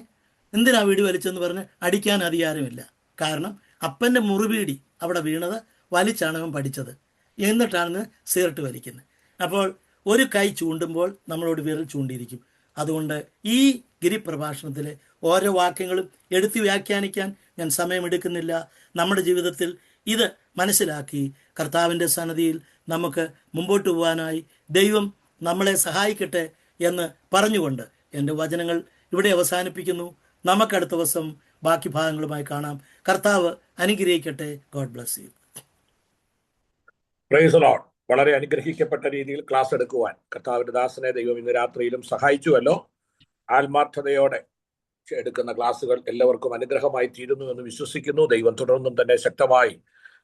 എന്തിനാ ബീഡി വലിച്ചെന്ന് പറഞ്ഞ് അടിക്കാൻ അധികാരമില്ല. കാരണം അപ്പൻ്റെ മുറിബീഡി അവിടെ വീണത് വലിച്ചാണ് അവൻ പഠിച്ചത്. എന്നിട്ടാണ് സിഗരറ്റ് വലിക്കുന്നത്. അപ്പോൾ ഒരു കൈ ചൂണ്ടുമ്പോൾ നമ്മളോട് വിരൽ ചൂണ്ടിയിരിക്കും. അതുകൊണ്ട് ഈ ഗിരിപ്രഭാഷണത്തിലെ ഓരോ വാക്യങ്ങളും എടുത്ത് വ്യാഖ്യാനിക്കാൻ ഞാൻ സമയമെടുക്കുന്നില്ല. നമ്മുടെ ജീവിതത്തിൽ ഇത് മനസ്സിലാക്കി കർത്താവിൻ്റെ സന്നിധിയിൽ നമുക്ക് മുമ്പോട്ട് പോകാനായി ദൈവം നമ്മളെ സഹായിക്കട്ടെ എന്ന് പറഞ്ഞുകൊണ്ട് എൻ്റെ വചനങ്ങൾ ഇവിടെ അവസാനിപ്പിക്കുന്നു. നമുക്കടുത്ത ദിവസം ബാക്കി ഭാഗങ്ങളുമായി കാണാം. കർത്താവ് അനുഗ്രഹിക്കട്ടെ. God bless you. Price the Lord. വളരെ അനുഗ്രഹിക്കപ്പെട്ട രീതിയിൽ ക്ലാസ് എടുക്കുവാൻ കർത്താവിന്റെ ദാസനെ ദൈവം ഇന്ന് രാത്രിയിലും സഹായിച്ചുവല്ലോ. ആത്മാർത്ഥതയോടെ എടുക്കുന്ന ക്ലാസ്സുകൾ എല്ലാവർക്കും അനുഗ്രഹമായി തീരുന്നു എന്ന് വിശ്വസിക്കുന്നു. ദൈവം തുടർന്നും തന്നെ ശക്തമായി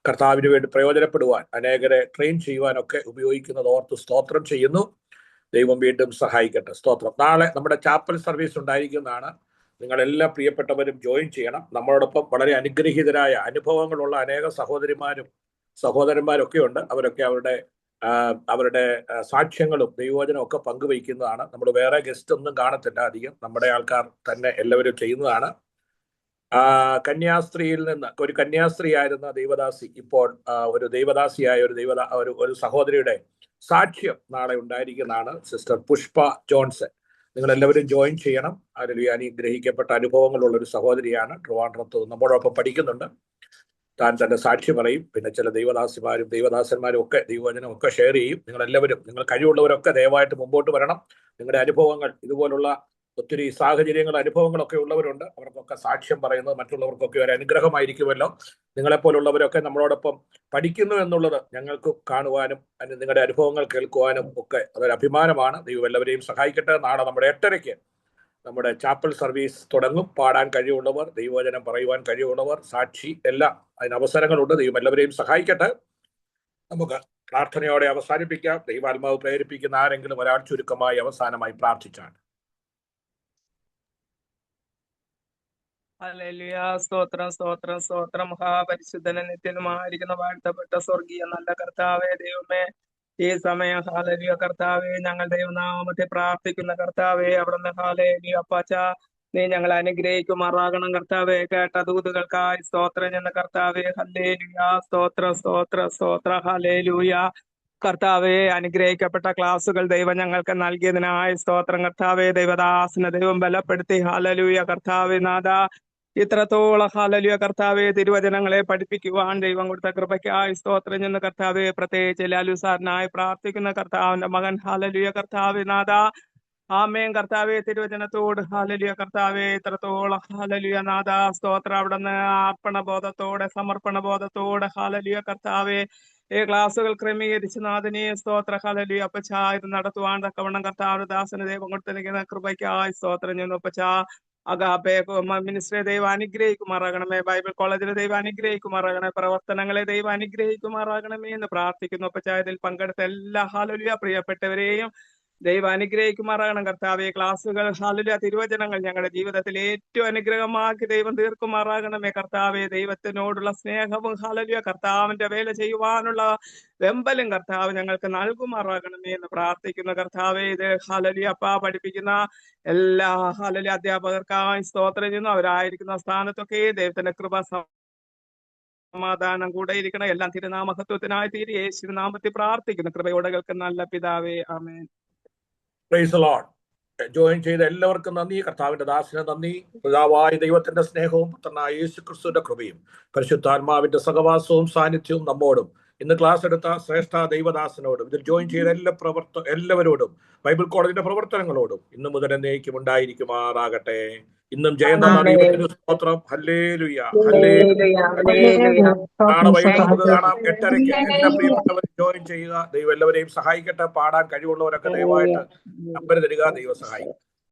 കർത്താവിന് വേണ്ടി പ്രയോജനപ്പെടുവാൻ, അനേകരെ ട്രെയിൻ ചെയ്യുവാനൊക്കെ ഉപയോഗിക്കുന്നത് ഓർത്ത് സ്തോത്രം ചെയ്യുന്നു. ദൈവം വീണ്ടും സഹായിക്കട്ടെ. സ്തോത്രം. നാളെ നമ്മുടെ ചാപ്പൽ സർവീസ് ഉണ്ടായിരിക്കുന്നതാണ്. നിങ്ങളെല്ലാ പ്രിയപ്പെട്ടവരും ജോയിൻ ചെയ്യണം. നമ്മളോടൊപ്പം വളരെ അനുഗ്രഹീതരായ അനുഭവങ്ങളുള്ള അനേക സഹോദരന്മാരൊക്കെ ഉണ്ട്. അവരൊക്കെ അവരുടെ സാക്ഷ്യങ്ങളും ദൈവവചനവും ഒക്കെ പങ്കുവയ്ക്കുന്നതാണ്. നമ്മൾ വേറെ ഗസ്റ്റ് ഒന്നും കാണത്തില്ല അധികം. നമ്മുടെ ആൾക്കാർ തന്നെ എല്ലാവരും ചെയ്യുന്നതാണ്. കന്യാസ്ത്രീയിൽ നിന്ന് ഒരു കന്യാസ്ത്രീയായിരുന്ന ദൈവദാസി ഇപ്പോൾ ഒരു ദൈവദാസിയായ ഒരു സഹോദരിയുടെ സാക്ഷ്യം നാളെ ഉണ്ടായിരിക്കുന്നതാണ്. Sister Pushpa Johnson. നിങ്ങളെല്ലാവരും ജോയിൻ ചെയ്യണം. അതിൽ അനുഗ്രഹിക്കപ്പെട്ട അനുഭവങ്ങളുള്ള ഒരു സഹോദരിയാണ്. ട്രിവാൻഡ്രത്ത് നമ്മോടൊപ്പം പഠിക്കുന്നുണ്ട്. താൻ തന്റെ സാക്ഷി പറയും. പിന്നെ ചില ദൈവദാസിമാരും ദൈവദാസന്മാരും ഒക്കെ ദൈവവചനം ഒക്കെ ഷെയർ ചെയ്യും. നിങ്ങളെല്ലാവരും, നിങ്ങൾ കഴിവുള്ളവരൊക്കെ ദയവായിട്ട് മുമ്പോട്ട് വരണം. നിങ്ങളുടെ അനുഭവങ്ങൾ, ഇതുപോലുള്ള ഒത്തിരി സാഹചര്യങ്ങൾ അനുഭവങ്ങളൊക്കെ ഉള്ളവരുണ്ട്. അവർക്കൊക്കെ സാക്ഷ്യം പറയുന്നത് മറ്റുള്ളവർക്കൊക്കെ ഒരു അനുഗ്രഹമായിരിക്കുമല്ലോ. നിങ്ങളെപ്പോലുള്ളവരൊക്കെ നമ്മളോടൊപ്പം പഠിക്കുന്നു എന്നുള്ളത് ഞങ്ങൾക്ക് കാണുവാനും നിങ്ങളുടെ അനുഭവങ്ങൾ കേൾക്കുവാനും ഒക്കെ അതൊരു അഭിമാനമാണ്. ദൈവം എല്ലാവരെയും സഹായിക്കട്ടെ. നാളെ നമ്മുടെ 8:30 നമ്മുടെ ചാപ്പൽ സർവീസ് തുടങ്ങും. പാടാൻ കഴിവുള്ളവർ, ദൈവവചനം പറയുവാൻ കഴിവുള്ളവർ, സാക്ഷി എല്ലാം അതിന് അവസരങ്ങളുണ്ട്. ദൈവം എല്ലാവരെയും സഹായിക്കട്ടെ. നമുക്ക് പ്രാർത്ഥനയോടെ അവസാനിപ്പിക്കാം. ദൈവാത്മാവ് പ്രേരിപ്പിക്കുന്ന ആരെങ്കിലും ഒരാൾ ചുരുക്കമായി അവസാനമായി പ്രാർത്ഥിച്ചാണ്. ഹല്ലേലൂയ. സ്തോത്രം സ്തോത്രം സ്തോത്രം. മഹാപരിശുദ്ധന നിത്യനുമായിരിക്കുന്ന വാഴ്ത്തപ്പെട്ട സ്വർഗീയ നല്ല കർത്താവേ ദൈവമേ, ഈ സമയം ഹല്ലേലൂയ കർത്താവേ, ഞങ്ങൾ ദൈവനാമത്തെ പ്രാർത്ഥിക്കുന്ന കർത്താവേ, അവിടുന്ന് ഹല്ലേലൂയ അപ്പാച്ച നീ ഞങ്ങളെ അനുഗ്രഹിക്കുമാറാകണം കർത്താവേ. കേട്ട ദൂതുകൾക്കായി സ്തോത്രം ചെന്ന കർത്താവേ. ഹല്ലേലൂയ. സ്തോത്ര സ്തോത്ര സ്തോത്ര. ഹല്ലേലൂയ കർത്താവേ, അനുഗ്രഹിക്കപ്പെട്ട ക്ലാസുകൾ ദൈവം ഞങ്ങൾക്ക് നൽകിയതിനായി സ്തോത്രം കർത്താവേ. ദൈവദാസനെ ദൈവം ബലപ്പെടുത്തി. ഹല്ലേലൂയ കർത്താവേ നാഥ, ഇത്രത്തോളം ഹല്ലേലൂയ കർത്താവേ തിരുവചനങ്ങളെ പഠിപ്പിക്കുവാൻ ദൈവം കൊടുത്ത കൃപയ്ക്കായി സ്തോത്രം ചെന്ന് കർത്താവേ. പ്രത്യേകിച്ച് ലാലു സാറിനായി പ്രാർത്ഥിക്കുന്ന കർത്താവിന്റെ മകൻ ഹല്ലേലൂയ കർത്താവേ നാഥ, ആമേൻ കർത്താവേ. തിരുവചനത്തോട് ഹല്ലേലൂയ കർത്താവേ ഇത്രത്തോളം ഹല്ലേലൂയ നാഥ സ്തോത്രം അവിടുന്ന് അർപ്പണബോധത്തോടെ സമർപ്പണബോധത്തോടെ ഹല്ലേലൂയ കർത്താവേ ഈ ക്ലാസുകൾ ക്രമീകരിച്ച് നാഥനീയ സ്തോത്ര ഹല്ലേലൂയ അപ്പച്ച ഇത് നടത്തുവാൻ തക്കവണ്ണം കർത്താവിന്റെ ദാസന് ദൈവം കൊടുത്തിരിക്കുന്ന കൃപയ്ക്കായി സ്തോത്രം ചെയ്യുന്നു അപ്പച്ച. അഗാപേ മിനിസ്ട്രിയെ ദൈവം അനുഗ്രഹിക്കുമാറാകണമേ. ബൈബിൾ കോളേജിലെ ദൈവം അനുഗ്രഹിക്കുമാറാകണമേ. പ്രവർത്തനങ്ങളെ ദൈവം അനുഗ്രഹിക്കുമാറാകണമേ എന്ന് പ്രാർത്ഥിക്കുന്നു അപ്പച്ച. ഇതിൽ പങ്കെടുത്ത എല്ലാ ഹല്ലേലൂയ പ്രിയപ്പെട്ടവരെയും ദൈവം അനുഗ്രഹിക്കുമാറാകണം കർത്താവെ. ക്ലാസ്സുകൾ, ഹല്ലേലൂയ, തിരുവചനങ്ങൾ ഞങ്ങളുടെ ജീവിതത്തിൽ ഏറ്റവും അനുഗ്രഹമാക്കി ദൈവം തീർക്കുമാറാകണമേ കർത്താവെ. ദൈവത്തിനോടുള്ള സ്നേഹവും ഹല്ലേലൂയ കർത്താവിന്റെ വേല ചെയ്യുവാനുള്ള വെമ്പലും കർത്താവ് ഞങ്ങൾക്ക് നൽകുമാറാകണമേ എന്ന് പ്രാർത്ഥിക്കുന്നു കർത്താവെ. ഇത് ഹല്ലേലൂയ അപ്പാ പഠിപ്പിക്കുന്ന എല്ലാ ഹല്ലേലൂയ അധ്യാപകർക്കായി സ്തോത്രം ചെയ്യുന്നു. അവരായിരിക്കുന്ന സ്ഥാനത്തൊക്കെ ദൈവത്തിന്റെ കൃപ സമാധാനം കൂടെ ഇരിക്കണം. എല്ലാം തിരുനാമഹത്വത്തിനായി തീരെ യേശുവിന്റെ നാമത്തിൽ പ്രാർത്ഥിക്കുന്നു കൃപയോടെ കേൾക്കുന്ന നല്ല പിതാവേ, ആമേൻ. Praise the lord. ജോയിൻ ചെയ്ത എല്ലാവർക്കും നന്ദി. കർത്താവിന്റെ ദാസന് നന്ദി. പിതാവായ ദൈവത്തിന്റെ സ്നേഹവും പുത്രനായ യേശു ക്രിസ്തുവിന്റെ കൃപയും പരിശുദ്ധാത്മാവിന്റെ സഹവാസവും സാന്നിധ്യവും നമ്മോടും ഇന്ന് ക്ലാസ് എടുത്ത ശ്രേഷ്ഠ ദൈവദാസനോടും ഇതിൽ ജോയിൻ ചെയ്ത എല്ലാവരോടും ബൈബിൾ കോളേജിന്റെ പ്രവർത്തനങ്ങളോടും ഇന്നു മുതൽ എന്നേക്കും ഉണ്ടായിരിക്കുമാറാകട്ടെ. ഇന്നും ജയം തന്ന ദൈവത്തിന് സ്തോത്രം. Hallelujah, hallelujah. നാളെ വൈകിട്ട് നമുക്ക് കാണാം 8:30. എല്ലാ പ്രിയപ്പെട്ടവരും ജോയിൻ ചെയ്യുക. ദൈവം എല്ലാവരെയും സഹായിക്കട്ടെ. പാടാൻ കഴിവുള്ളവരൊക്കെ ദയവായിട്ട് നമ്പർ തരിക. ദൈവം സഹായിക്കും.